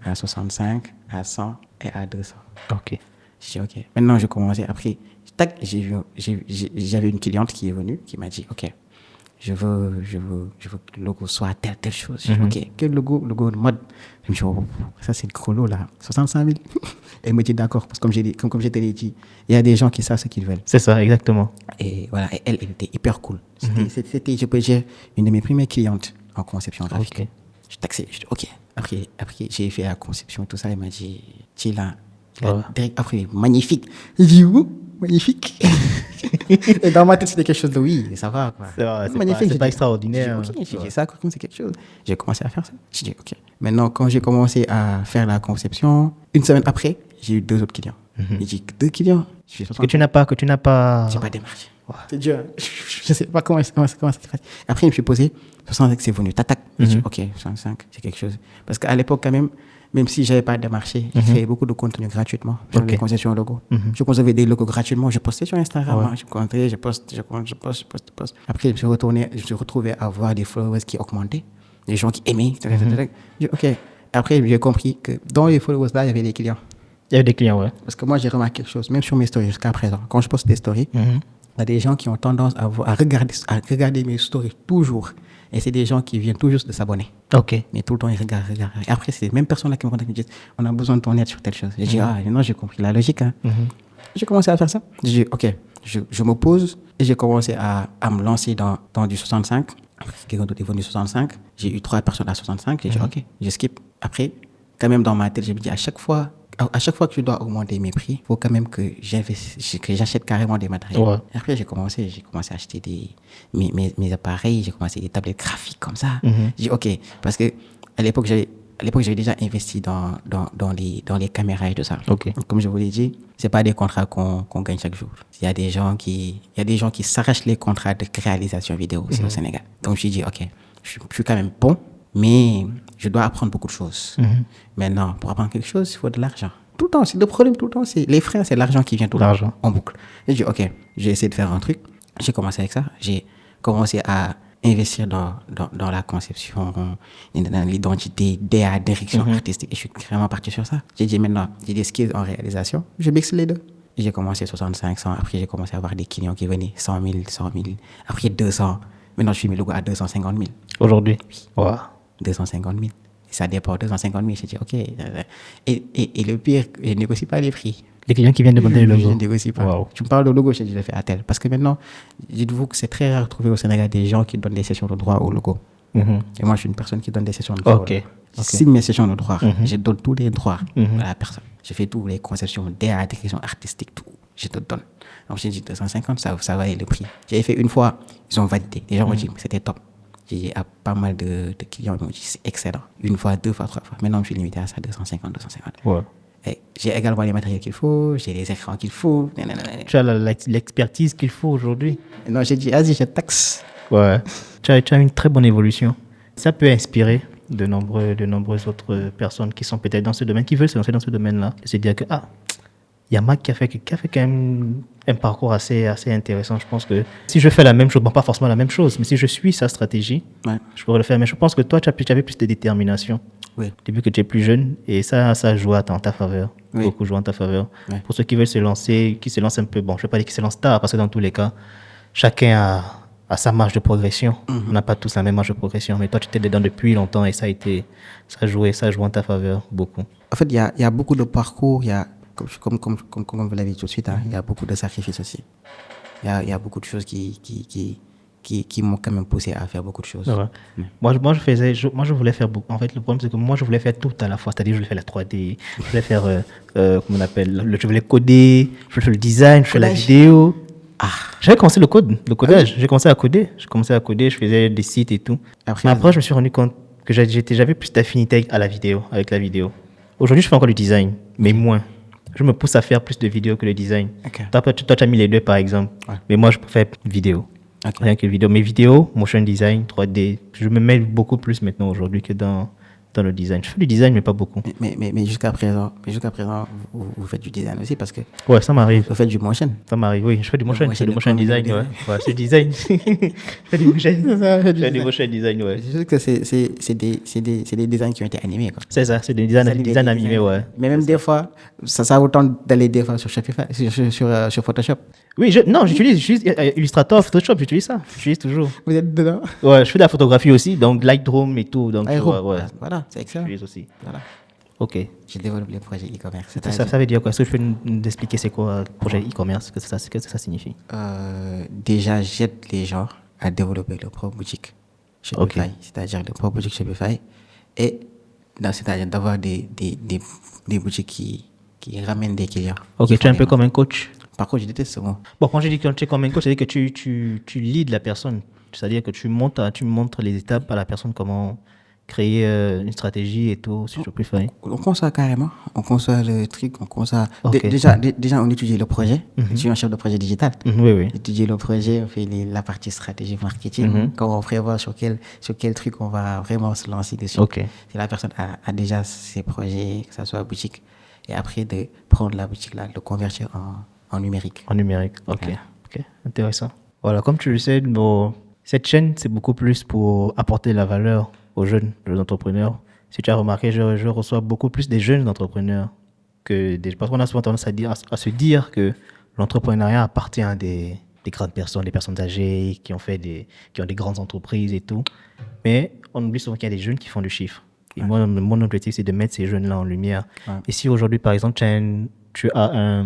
à 65, à 100 et à 200. OK. J'ai dit, OK. Maintenant, je commençais. Après, tac, j'avais une cliente qui est venue, qui m'a dit, OK, je veux que le logo soit telle chose. J'ai dit, OK, quel logo de mode? Je me dis, oh, ça, c'est le gros lot, là, 65 000. Elle me dit, d'accord, parce que comme je te l'ai dit, il y a des gens qui savent ce qu'ils veulent. C'est ça, exactement. Et voilà, et elle était hyper cool. C'était, je peux dire, une de mes premières clientes en conception graphique. OK. Je taxais, je dis, OK. Après, j'ai fait la conception et tout ça, elle m'a dit, tu es là. Après, magnifique. J'ai dit, magnifique. Et dans ma tête, c'était quelque chose de oui, ça va, quoi. C'est magnifique. C'est pas extraordinaire. J'ai dit, ça, c'est quelque chose. J'ai commencé à faire ça. J'ai dit, OK. Maintenant, quand j'ai commencé à faire la conception, une semaine après, j'ai eu 2 autres clients. J'ai dit, 2 clients. Que tu n'as pas. J'ai pas démarché. C'est dur. Je sais pas comment ça se fait. Après, je me suis posé, 65, c'est venu. Tac. J'ai dit, OK, 65, c'est quelque chose. Parce qu'à l'époque, quand même si j'avais pas démarché, j'ai fait beaucoup de contenu gratuitement sur les concessions logos. Je concevais des logos gratuitement, je postais sur Instagram, je poste. Après, je me suis retrouvé à avoir des followers qui augmentaient, des gens qui aimaient. J'ai dit, OK. Après, j'ai compris que dans les followers là, il y avait des clients. Il y avait des clients, ouais. Parce que moi, j'ai remarqué quelque chose, même sur mes stories jusqu'à présent. Quand je poste des stories, Il y a des gens qui ont tendance à regarder mes stories toujours. Et c'est des gens qui viennent tout juste de s'abonner. Ok. Mais tout le temps, ils regardent. Et après, c'est les mêmes personnes là qui me contactent et me disent on a besoin de ton aide sur telle chose. J'ai dit maintenant, j'ai compris la logique. Hein. J'ai commencé à faire ça. J'ai dit ok, je me pose et j'ai commencé à me lancer dans du 65. Quelqu'un d'autre est venu du 65. J'ai eu 3 personnes à 65. J'ai dit ok, je skip. Après, quand même, dans ma tête, je me dis à chaque fois que je dois augmenter mes prix, il faut quand même que j'achète carrément des matériels. Ouais. Et après, j'ai commencé à acheter mes appareils, j'ai commencé des tablettes graphiques comme ça. J'ai dit, OK, parce que à l'époque, j'avais déjà investi dans les caméras et tout ça. Ok. Comme je vous l'ai dit, c'est pas des contrats qu'on gagne chaque jour. Il y a des gens qui s'arrachent les contrats de réalisation vidéo aussi au Sénégal. Donc, je me suis dit, OK, je suis quand même bon, mais je dois apprendre beaucoup de choses. Maintenant, pour apprendre quelque chose, il faut de l'argent. Tout le temps, c'est le problème tout le temps, c'est les frais, c'est l'argent qui vient tout le temps en boucle. Et j'ai dit, OK, j'ai essayé de faire un truc. J'ai commencé avec ça. J'ai commencé à investir dans la conception, dans l'identité, DA, direction artistique. Et je suis vraiment parti sur ça. J'ai dit, maintenant, j'ai des skills en réalisation. Je mixe les deux. Et j'ai commencé 65, 100. Après, j'ai commencé à avoir des clients qui venaient 100 000, 100 000. Après, 200. Maintenant, je suis mes logos à 250 000. Aujourd'hui? Wow. 250 000. Ça dépend, 250 000. J'ai dit, OK. Et le pire, je ne négocie pas les prix. Les clients qui viennent demander le logo? Je ne négocie pas. Wow. Tu me parles de logo, je dis, je le fais à tel. Parce que maintenant, dites-vous que c'est très rare de trouver au Sénégal des gens qui donnent des sessions de droit au logo. Et moi, je suis une personne qui donne des sessions de droit. OK. Je signe mes sessions de droit. Je donne tous les droits à la personne. Je fais toutes les conceptions, DA, direction artistique, tout. Je te donne. Donc, j'ai dit 250, ça va aller le prix. J'ai fait une fois, ils ont validé. Les gens m'ont dit, c'était top. J'ai pas mal de clients qui m'ont dit, c'est excellent. Une fois, 2 fois, 3 fois. Maintenant, je suis limité à ça, 250. Ouais. Et j'ai également les matériels qu'il faut, j'ai les écrans qu'il faut. Tu as l'expertise qu'il faut aujourd'hui. Non, j'ai dit, vas-y, je taxe. Ouais. Tu as une très bonne évolution. Ça peut inspirer de nombreuses autres personnes qui sont peut-être dans ce domaine, qui veulent se lancer dans ce domaine-là. Et se dire que, il y a Mac qui a fait quand même un parcours assez intéressant. Je pense que si je fais la même chose, bon, pas forcément la même chose, mais si je suis sa stratégie, je pourrais le faire. Mais je pense que toi, tu avais plus de détermination. Oui. Depuis que tu es plus jeune, et ça joue en ta faveur. Oui. Beaucoup jouent en ta faveur. Oui. Pour ceux qui veulent se lancer, qui se lancent un peu, bon, je ne vais pas dire qu'ils se lancent tard, parce que dans tous les cas, chacun a sa marge de progression. On n'a pas tous la même marge de progression, mais toi, tu étais dedans depuis longtemps et ça joue en ta faveur beaucoup. En fait, il y a beaucoup de parcours, il y a, comme vous l'avez dit tout de suite, il y a beaucoup de sacrifices aussi. Il y a beaucoup de choses qui m'ont quand même poussé à faire beaucoup de choses. Ouais. Moi, je voulais faire beaucoup. En fait, le problème, c'est que moi, je voulais faire tout à la fois. C'est-à-dire, je voulais faire la 3D, je voulais faire, comment on appelle, je voulais coder, je voulais faire le design, je voulais la vidéo. J'avais commencé le codage. J'ai commencé à coder. Je faisais des sites et tout. Mais après, je me suis rendu compte que j'avais plus d'affinité avec la vidéo. Aujourd'hui, je fais encore du design, mais moins. Je me pousse à faire plus de vidéos que le design. Okay. Toi, tu as mis les deux, par exemple. Ouais. Mais moi, je préfère vidéo. Okay. Rien que vidéo. Mes vidéos, motion design, 3D, je me mêle beaucoup plus maintenant aujourd'hui que dans le design. Je fais du design, mais pas beaucoup. Mais jusqu'à présent, vous faites du design aussi parce que... Ouais, ça m'arrive. Vous faites du motion. Ça m'arrive, oui. Je fais du motion. C'est du motion design, ouais. Ouais, c'est du design. Je fais du motion design, ouais. Je sais que c'est des designs qui ont été animés, quoi. C'est ça, c'est des designs animés, ouais. Mais même des fois, ça vous tente d'aller des fois sur Shopify, sur Photoshop. Oui, j'utilise Illustrator, Photoshop, j'utilise ça. J'utilise toujours. Vous êtes dedans? Ouais, je fais de la photographie aussi, donc Lightroom et tout. Donc, ouais. Voilà, c'est excellent. J'utilise aussi. Voilà. Ok. J'ai développé le projet e-commerce. Ça veut dire quoi? Est-ce que je peux nous expliquer c'est quoi le projet e-commerce? Qu'est-ce que ça signifie? Déjà, j'aide les gens à développer leur propre boutique Shopify. Okay. C'est-à-dire leur propre boutique Shopify. Et c'est-à-dire d'avoir des boutiques qui ramènent des clients. Ok, tu es un peu comme un coach. Par contre, je déteste ce mot. Bon, quand je dis que tu es comme un coach, c'est-à-dire que tu leads la personne. C'est-à-dire que tu montres les étapes à la personne comment créer une stratégie et tout sur Shopify. On conçoit carrément. On conçoit le truc, on conçoit... Okay. Déjà, on étudie le projet. Je suis un chef de projet digital. Oui. On étudie le projet, on fait la partie stratégie marketing. Quand on prévoit sur quel truc on va vraiment se lancer dessus. Okay. Si la personne a déjà ses projets, que ce soit boutique, et après de prendre la boutique là, de le convertir en numérique. En numérique, ok. Intéressant. Voilà, comme tu le sais, cette chaîne, c'est beaucoup plus pour apporter la valeur aux jeunes entrepreneurs. Si tu as remarqué, je reçois beaucoup plus des jeunes entrepreneurs que des... Parce qu'on a souvent tendance à se dire que l'entrepreneuriat appartient à des des grandes personnes, des personnes âgées qui ont des grandes entreprises et tout. Mais on oublie souvent qu'il y a des jeunes qui font du chiffre. Et moi, mon objectif, c'est de mettre ces jeunes-là en lumière. Et si aujourd'hui, par exemple, tu as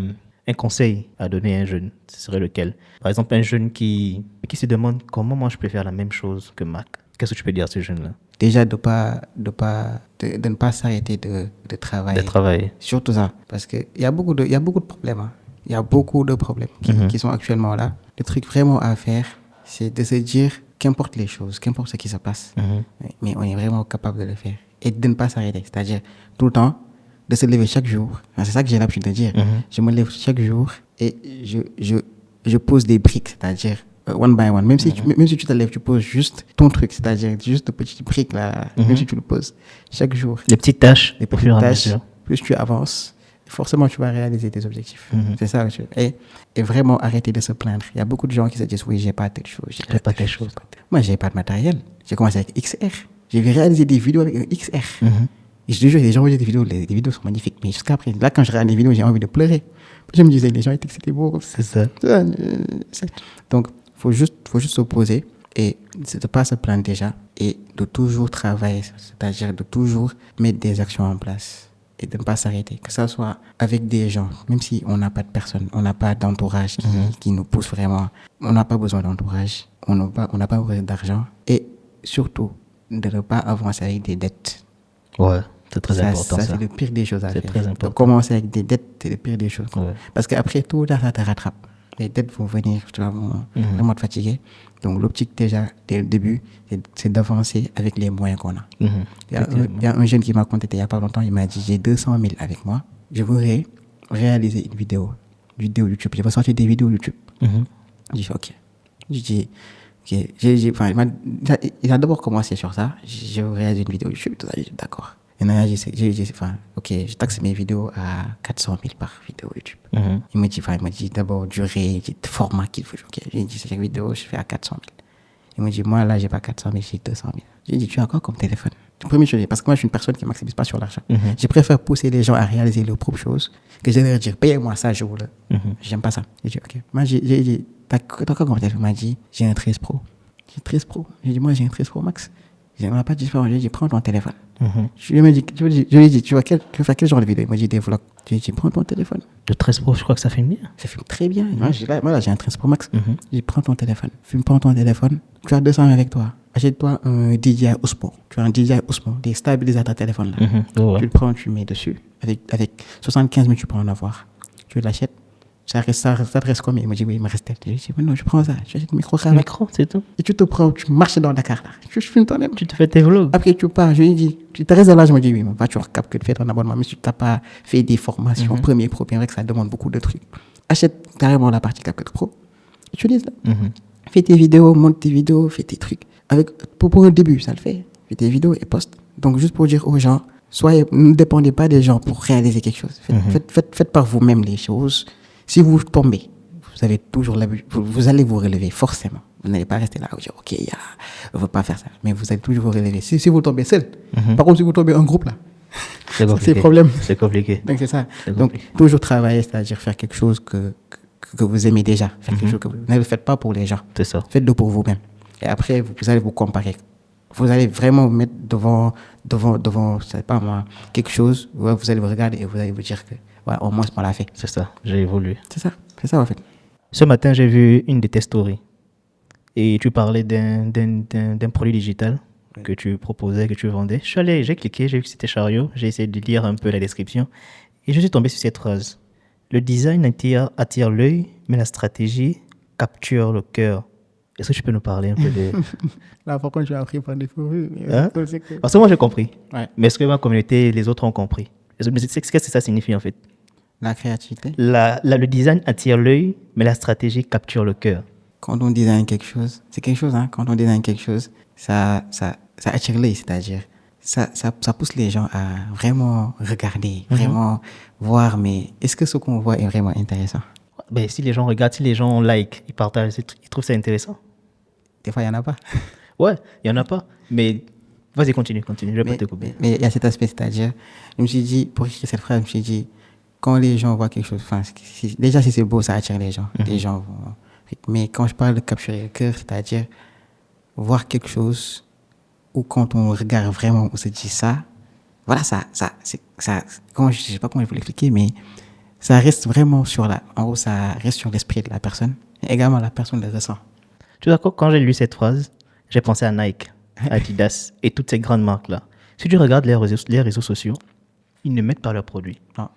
un conseil à donner à un jeune, ce serait lequel? Par exemple, un jeune qui se demande comment moi je peux faire la même chose que Mac. Qu'est-ce que tu peux dire à ce jeune-là? Déjà, de ne pas s'arrêter de travailler. De travailler. Surtout ça. Parce qu'il y a beaucoup de problèmes. Hein. Il y a beaucoup de problèmes qui sont actuellement là. Le truc vraiment à faire, c'est de se dire qu'importe les choses, qu'importe ce qui se passe, mais on est vraiment capable de le faire. Et de ne pas s'arrêter. C'est-à-dire, tout le temps, de se lever chaque jour. C'est ça que j'ai l'habitude de dire. Je me lève chaque jour et je pose des briques, c'est-à-dire one by one. Même si tu te lèves, tu poses juste ton truc, c'est-à-dire juste de petites briques là, même si tu le poses chaque jour. Les petites tâches. Les petites tâches, plus tu avances, forcément tu vas réaliser tes objectifs. C'est ça. Et vraiment arrêter de se plaindre. Il y a beaucoup de gens qui se disent oui, j'ai pas telle chose. J'ai pas telle chose. Moi, j'ai pas de matériel. J'ai commencé avec XR. J'ai réalisé des vidéos avec un XR. Et je te jure, les gens voyaient des vidéos, les vidéos sont magnifiques. Mais jusqu'à après, là, quand je regarde les vidéos, j'ai envie de pleurer. Je me disais, les gens étaient que c'était beau. C'est ça. Donc, faut juste se poser et de ne pas se plaindre déjà et de toujours travailler, c'est-à-dire de toujours mettre des actions en place et de ne pas s'arrêter. Que ça soit avec des gens, même si on n'a pas de personne, on n'a pas d'entourage qui nous pousse vraiment. On n'a pas besoin d'entourage, on n'a pas besoin d'argent et surtout de ne pas avancer avec des dettes. Ouais. C'est très important. Ça, c'est le pire des choses à faire. C'est très important. De commencer avec des dettes, c'est le pire des choses. Ouais. Parce qu'après, tout ça te rattrape. Les dettes vont venir, tu vas vraiment te fatiguer. Donc, l'optique, déjà, dès le début, c'est d'avancer avec les moyens qu'on a. Il y a un jeune qui m'a contacté il n'y a pas longtemps. Il m'a dit, j'ai 200 000 avec moi. Je voudrais réaliser une vidéo YouTube. Je vais sortir des vidéos YouTube. J'ai dit, OK. J'ai dit, OK. Il a d'abord commencé sur ça. Je vais réaliser une vidéo YouTube. Tout ça, j'ai dit, d'accord. Et là, OK, je taxe mes vidéos à 400 000 par vidéo YouTube. Il me dit d'abord durée, format qu'il faut. OK, j'ai dit, chaque vidéo, je fais à 400 000. Il me dit, moi, là, j'ai pas 400 000, j'ai 200 000. J'ai dit, tu as quoi comme téléphone? La première chose, parce que moi, je suis une personne qui ne maximise pas sur l'argent. Je préfère pousser les gens à réaliser leurs propres choses que de leur dire, payez-moi ça, je vous le. J'aime pas ça. J'ai dit, OK. Moi, j'ai dit, t'as quoi comme téléphone? Il m'a dit, j'ai un 13 Pro. J'ai 13 Pro. J'ai dit, moi, j'ai un 13 Pro Max. On n'a pas de différence. J'ai dit, prends ton téléphone. Je lui ai dit, tu veux faire quel genre de vidéo? Il m'a dit, des vlogs. Je lui ai dit, prends ton téléphone. Le 13 Pro, je crois que ça filme bien. Ça filme très bien. Moi, là, j'ai un 13 Pro Max. J'ai dit, prends ton téléphone. Prends ton téléphone. Tu as 200 avec toi. Achète-toi un DJI Osmo. Tu as un DJI Osmo, des stabilisateurs téléphone là. Tu le prends, tu le mets dessus. Avec 75 000, tu peux en avoir. Tu l'achètes. Ça te reste combien? Il m'a dit, oui, il me reste tel. J'ai dit, non, je prends ça. Tu achètes le micro, ça. Micro, c'est tout. Et tu marches dans Dakar là. Tu filmes toi-même. Tu te fais tes vlogs. Après, tu pars. Je lui ai dit, tu te restes là. Je me dis, oui, mais va, tu auras cap que de faire ton abonnement. Mais si tu n'as pas fait des formations premier pro, bien vrai que ça demande beaucoup de trucs. Achète carrément la partie CapCut Pro. Utilise-la. Fais tes vidéos, monte tes vidéos, fais tes trucs. Pour un début, ça le fait. Fais tes vidéos et poste. Donc, juste pour dire aux gens, ne dépendez pas des gens pour réaliser quelque chose. Faites par vous-même les choses. Si vous tombez, vous avez toujours vous allez vous relever, forcément. Vous n'allez pas rester là et dire, OK, il ne faut pas faire ça. Mais vous allez toujours vous relever. Si vous tombez seul, par contre, si vous tombez en groupe, là, c'est problème. C'est compliqué. Donc, c'est ça. Donc, toujours travailler, c'est-à-dire faire quelque chose que vous aimez déjà. Faire quelque chose que ne le faites pas pour les gens. C'est ça. Faites-le pour vous-même. Et après, vous allez vous comparer. Vous allez vraiment vous mettre devant, je sais pas moi, quelque chose. Vous allez vous regarder et vous allez vous dire que, ouais, au moins, on l'a fait. C'est ça. J'ai évolué. C'est ça, en fait. Ce matin, j'ai vu une de tes stories. Et tu parlais d'un produit digital que tu proposais, que tu vendais. J'ai cliqué, j'ai vu que c'était Chariot. J'ai essayé de lire un peu la description. Et je suis tombé sur cette phrase. Le design attire l'œil, mais la stratégie capture le cœur. Est-ce que tu peux nous parler un peu de... Là, par contre, tu as appris par des fous. Parce que moi, j'ai compris. Ouais. Mais est-ce que ma communauté, les autres ont compris? Qu'est-ce que ça signifie, en fait? La créativité. Le design attire l'œil, mais la stratégie capture le cœur. Quand on design quelque chose, c'est quelque chose, hein. Quand on design quelque chose, ça attire l'œil, c'est-à-dire, ça pousse les gens à vraiment regarder, vraiment voir, mais est-ce que ce qu'on voit est vraiment intéressant? Ben, si les gens regardent, si les gens like, ils partagent, ils trouvent ça intéressant. Des fois, il n'y en a pas. Ouais, il n'y en a pas. Mais vas-y, continue, je vais pas te couper. Mais il y a cet aspect, c'est-à-dire, je me suis dit, pour écrire cette phrase, je me suis dit, quand les gens voient quelque chose, déjà si c'est beau, ça attire les gens. Les gens Mais quand je parle de capturer le cœur, c'est-à-dire voir quelque chose où quand on regarde vraiment, on se dit ça, voilà, ça, je sais pas comment je peux l'expliquer, mais ça reste vraiment en gros, ça reste sur l'esprit de la personne. Et également, la personne le ressent. Tu es d'accord, quand j'ai lu cette phrase, j'ai pensé à Nike, Adidas et toutes ces grandes marques-là. Si tu regardes les réseaux sociaux, ils ne mettent pas leurs produits. Non.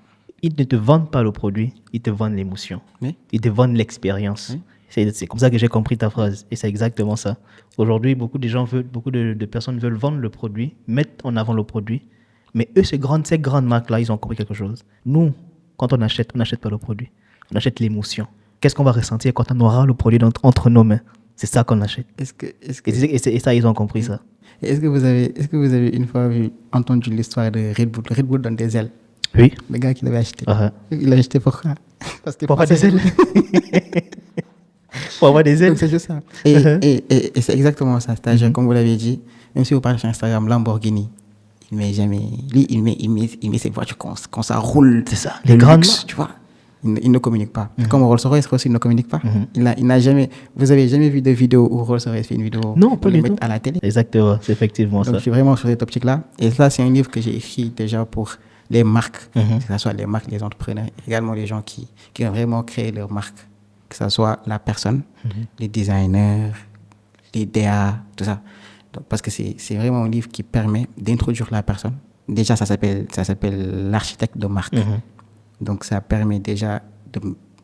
Ils ne te vendent pas le produit, ils te vendent l'émotion. Oui. Ils te vendent l'expérience. Oui. C'est comme ça que j'ai compris ta phrase. Et c'est exactement ça. Aujourd'hui, beaucoup de personnes veulent vendre le produit, mettre en avant le produit. Mais eux, ces grandes marques-là, ils ont compris quelque chose. Nous, quand on n'achète pas le produit. On achète l'émotion. Qu'est-ce qu'on va ressentir quand on aura le produit entre nos mains? C'est ça qu'on achète. Et ça, ils ont compris ça. Est-ce que vous avez une fois entendu l'histoire de Red Bull? Red Bull donne des ailes. Oui. Le gars qui l'avait acheté. Uh-huh. Il l'a acheté pourquoi? Parce que pour avoir des ailes. Pour avoir des ailes. Donc c'est juste ça. Et c'est exactement ça. C'est-à-dire, comme vous l'avez dit, même si vous parlez sur Instagram, Lamborghini, il met jamais. Lui, il met ses voitures quand ça roule. C'est ça. Les grandes luxe, tu vois. Il ne communique pas. Comme Rolls-Royce aussi, il ne communique pas. Il n'a jamais. Vous avez jamais vu de vidéo où Rolls-Royce fait une vidéo? Non, pas du tout. À la télé. Exactement, c'est effectivement ça. Donc je suis vraiment sur cette optique-là. Et ça, c'est un livre que j'ai écrit déjà pour les marques, que ce soit les marques, les entrepreneurs, également les gens qui ont vraiment créé leur marque, que ce soit la personne, les designers, les DA, tout ça. Donc, parce que c'est vraiment un livre qui permet d'introduire la personne. Déjà, ça s'appelle l'architecte de marque. Donc, ça permet déjà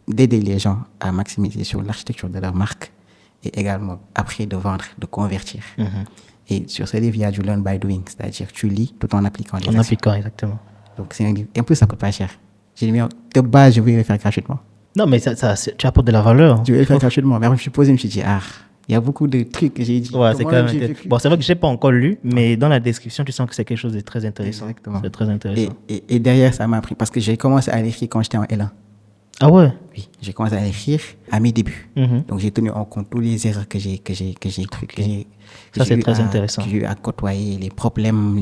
d'aider les gens à maximiser sur l'architecture de leur marque et également, après, de vendre, de convertir. Et sur ce livre, il y a du learn by doing, c'est-à-dire tu lis tout en appliquant les actions. En appliquant, exactement. Donc, c'est un livre. Et en plus, ça coûte pas cher. J'ai dit, de base, je voulais le faire gratuitement. Non, mais tu apportes de la valeur. Je voulais le faire gratuitement. Mais après, je me suis posé, je me suis dit, il y a beaucoup de trucs que j'ai dit. Ouais, c'est quand même bon, c'est vrai que je n'ai pas encore lu, mais dans la description, tu sens que c'est quelque chose de très intéressant. Exactement. C'est très intéressant. Et derrière, ça m'a appris. Parce que j'ai commencé à l'écrire quand j'étais en L1. Ah ouais? Oui, j'ai commencé à l'écrire à mes débuts. Donc, j'ai tenu en compte toutes les erreurs que j'ai très intéressant. Que j'ai eu à côtoyer, les problèmes,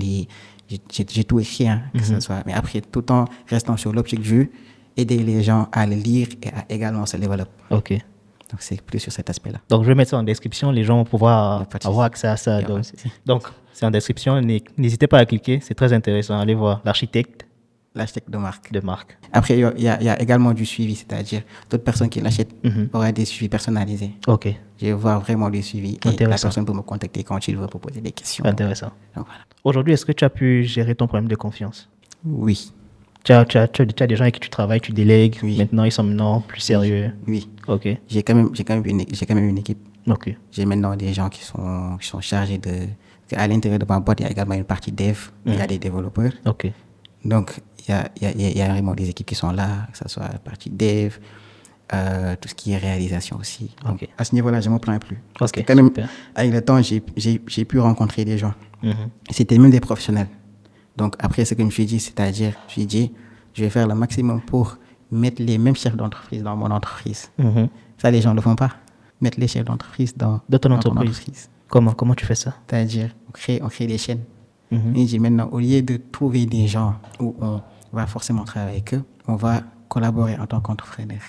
j'ai tout écrit, que ce soit. Mais après, tout en restant sur l'optique du jeu, aider les gens à le lire et à également se développer. Ok. Donc, c'est plus sur cet aspect-là. Donc, je vais mettre ça en description. Les gens vont pouvoir avoir accès à ça. Donc, c'est en description. N'hésitez pas à cliquer. C'est très intéressant. Allez voir l'architecte de marque. De Après, il y a également du suivi, c'est-à-dire d'autres personnes qui l'achètent auraient des suivis personnalisés. Ok. Je vais voir vraiment les suivis. Et la personne peut me contacter quand il veut pour poser des questions. Intéressant. Donc, voilà. Aujourd'hui, est-ce que tu as pu gérer ton problème de confiance? Oui. Tu as des gens avec qui tu travailles, tu délègues. Oui. Maintenant, ils sont plus sérieux. Oui. Ok. J'ai quand même une équipe. Ok. J'ai maintenant des gens qui sont chargés de... À l'intérieur de ma boîte, il y a également une partie dev. Il y a des développeurs. Ok. Donc, il y a vraiment des équipes qui sont là, que ce soit la partie dev, tout ce qui est réalisation aussi. Donc, à ce niveau-là, je ne me plains plus. Parce que quand même, avec le temps, j'ai pu rencontrer des gens. C'était même des professionnels. Donc, après, ce que je me suis dit, je vais faire le maximum pour mettre les mêmes chefs d'entreprise dans mon entreprise. Ça, les gens ne le font pas. Mettre les chefs d'entreprise dans ton entreprise. Comment tu fais ça? C'est-à-dire, on crée des chaînes. Et j'ai maintenant, au lieu de trouver des gens où on va forcément travailler avec eux, on va collaborer en tant qu'entrepreneur.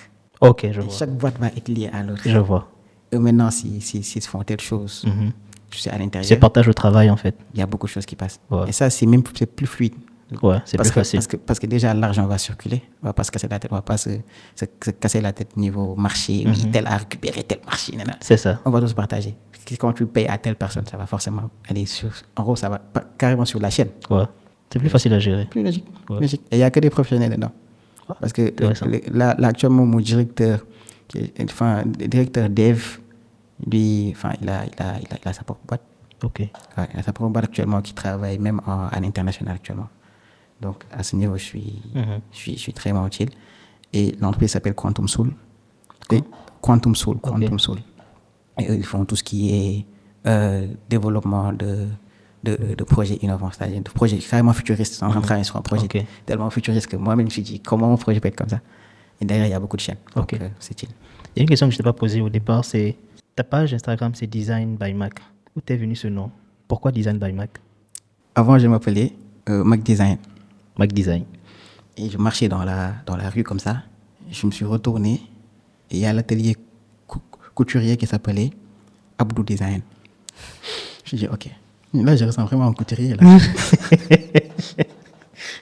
Ok, je vois. Chaque boîte va être liée à l'autre. Je vois. Et maintenant, s'ils font telle chose, tu sais, à l'intérieur. C'est partage au travail, en fait. Il y a beaucoup de choses qui passent. Ouais. Et ça, c'est plus fluide. Ouais, c'est plus facile. Parce que déjà, l'argent va circuler. On ne va pas se casser la tête. On ne va pas se casser la tête niveau marché. Oui, tel a récupéré tel marché. C'est ça. On va tous partager. Quand tu payes à telle personne, ça va forcément aller sur... En gros, ça va carrément sur la chaîne. Ouais. C'est plus facile à gérer. Plus logique. Ouais. Logique. Et il n'y a que des professionnels dedans. Parce que là, actuellement, mon directeur, le directeur dev, lui, il a sa propre boîte. Ok. Ouais, il a sa propre boîte actuellement qui travaille même à l'international actuellement. Donc, à ce niveau, je suis très utile. Et l'entreprise s'appelle Quantum Soul. Quantum Soul. Et eux, ils font tout ce qui est développement de projets innovants, c'est-à-dire de projets carrément futuristes. On est en train de travailler sur un projet tellement futuriste que moi-même, je me suis dit, comment mon projet peut être comme ça? Et derrière, il y a beaucoup de chaînes. Donc, c'est chill. Il y a une question que je ne t'ai pas posée au départ, c'est ta page Instagram, c'est Design by Mac. Où t'es venu ce nom? Pourquoi Design by Mac? Avant, je m'appelais Mac Design. Mac Design. Et je marchais dans la rue comme ça. Je me suis retourné et il y a l'atelier couturier qui s'appelait Abdou Design. Je dis, OK. Là, je ressens vraiment un couturier. Là.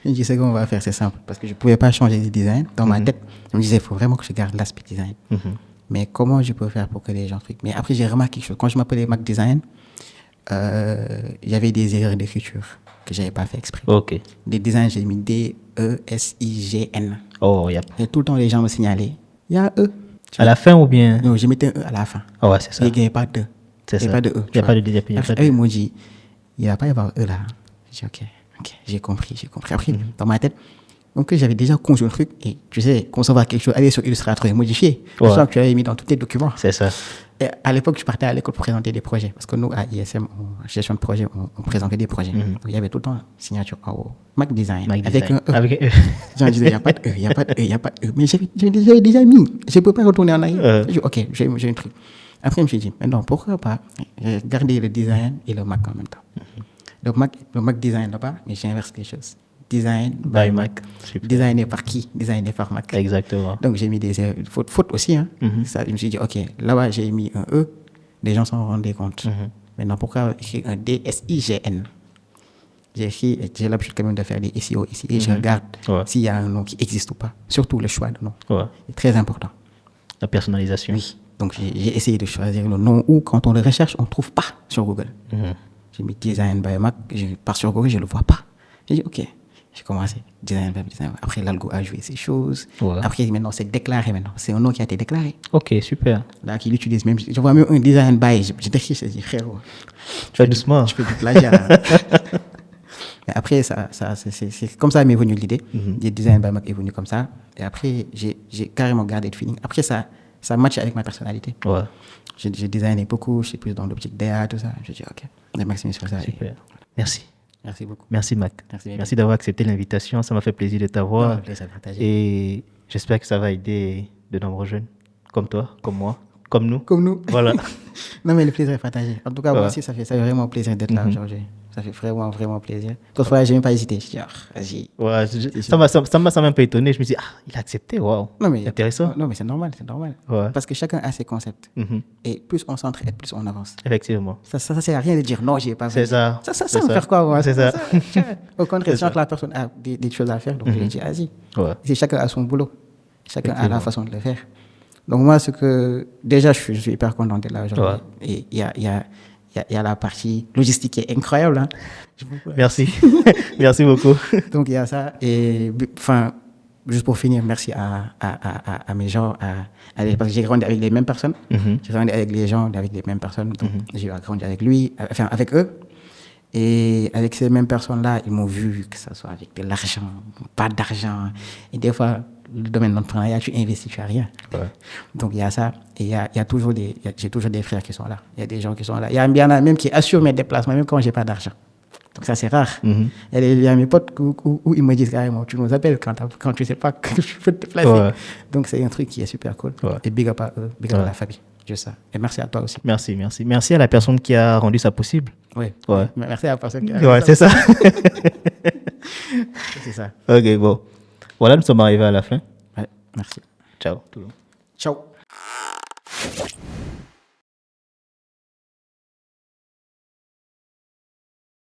Je me dis, c'est qu'on va faire, c'est simple. Parce que je ne pouvais pas changer de design. Dans ma tête, je me disais, il faut vraiment que je garde l'aspect design. Mais comment je peux faire pour que les gens truquent? Mais après, j'ai remarqué quelque chose. Quand je m'appelais Mac Design, il y avait des erreurs d'écriture que je n'avais pas fait exprès. Ok. Des designs, j'ai mis D-E-S-I-G-N. Oh, Et tout le temps, les gens me signalaient, il y a un E. À la fin ou bien? Non, je mettais un E à la fin. Oh, ouais, c'est ça. Il n'y avait pas de. C'est ça. Il n'y a pas de E. Il n'y a pas de D. Il y a pas de Eux, ils m'ont dit, il ne va pas y avoir E là. J'ai dit, OK, j'ai compris. Après, dans ma tête, donc j'avais déjà conçu un truc. Et tu sais, concevoir quelque chose, aller sur Illustrator et modifier. Je sens que tu avais mis dans tous tes documents. C'est ça. Et à l'époque, je partais à l'école pour présenter des projets. Parce que nous, à ISM, en gestion de projet, on présentait des projets. Donc, il y avait tout le temps signature en haut. Mac Design. Avec un E. Avec un E. J'en disais, il n'y a pas de E, il n'y a pas de E, il n'y a pas de E. Mais j'avais déjà mis. Je ne peux pas retourner en arrière. J'ai dit, OK, j'ai un truc. Après, je me suis dit, maintenant, pourquoi pas garder le design et le Mac en même temps. Le Mac Design là-bas, mais j'inverse les choses. Design by Mac. Designé par qui? Designé par Mac. Exactement. Donc, j'ai mis des fautes aussi. Hein. Ça, je me suis dit, OK, là-bas, j'ai mis un E. Les gens s'en rendaient compte. Maintenant, pourquoi écrire un D-S-I-G-N? J'ai l'habitude quand même de faire des SEO ici. Et je regarde s'il y a un nom qui existe ou pas. Surtout le choix de nom. C'est très important. La personnalisation. Oui. Donc, j'ai essayé de choisir le nom où, quand on le recherche, on ne trouve pas sur Google. J'ai mis Design by Mac. Je pars sur Google, je ne le vois pas. J'ai dit, OK. J'ai commencé. Design by Design. Après, l'algo a joué ces choses. Après, maintenant, c'est déclaré maintenant. C'est un nom qui a été déclaré. OK, super. Là, qu'il utilise même. Je vois même un Design by. Je décris, je dis, frérot. Tu fais doucement. Je fais du plagiat. Mais après, c'est comme ça m'est venue l'idée. Le Design by Mac est venu comme ça. Et après, j'ai carrément gardé le feeling. Après, ça match avec ma personnalité. J'ai designé beaucoup, je suis plus dans l'optique DA, tout ça. Je dis, OK, j'ai maximé sur ça. Super. Merci. Merci beaucoup. Merci, Mac. Merci d'avoir accepté l'invitation. Ça m'a fait plaisir de t'avoir. Et j'espère que ça va aider de nombreux jeunes, comme toi, comme moi, comme nous. Comme nous. Voilà. Non, mais le plaisir est partagé. En tout cas, moi aussi, ça fait vraiment plaisir d'être là aujourd'hui. Ça fait vraiment, vraiment plaisir. Cette fois, je n'ai même pas hésité. Je dis, vas-y. Ouais, ça m'a un peu étonné. Je me suis dit, il a accepté. Waouh. Intéressant. Non, mais c'est normal. Ouais. Parce que chacun a ses concepts. Et plus on s'entraide, plus on avance. Effectivement. Ça sert à rien de dire non, je n'ai pas fait. C'est ça. Ça me fait quoi, moi? C'est ça. Au contraire, je sens que la personne a des choses à faire. Donc, je dis, vas-y. Et chacun a son boulot. Chacun a la façon de le faire. Donc, moi, déjà, je suis hyper content d'être là aujourd'hui. Et il y a la partie logistique qui est incroyable. Hein. Merci. Merci beaucoup. Donc, il y a ça. Et enfin, juste pour finir, merci à mes gens. Parce que j'ai grandi avec les mêmes personnes. J'ai grandi avec les gens, avec les mêmes personnes. Donc, j'ai grandi avec avec eux. Et avec ces mêmes personnes-là, ils m'ont vu, que ce soit avec de l'argent, pas d'argent. Et des fois, le domaine de l'entrepreneuriat, tu investis, tu n'as rien. Donc, il y a ça. Et j'ai toujours des frères qui sont là. Il y a des gens qui sont là. Il y en a même qui assurent mes déplacements, même quand je n'ai pas d'argent. Donc, ça, c'est rare. Il y a mes potes où ils me disent carrément, tu nous appelles quand tu ne sais pas que je peux te déplacer. Donc, c'est un truc qui est super cool. Et big up à eux, big up à la famille. Juste ça. Et merci à toi aussi. Merci. Merci à la personne qui a rendu ça possible. Merci à la personne qui a rendu ça. C'est ça. OK, bon. Voilà, nous sommes arrivés à la fin. Merci. Ciao. Ciao.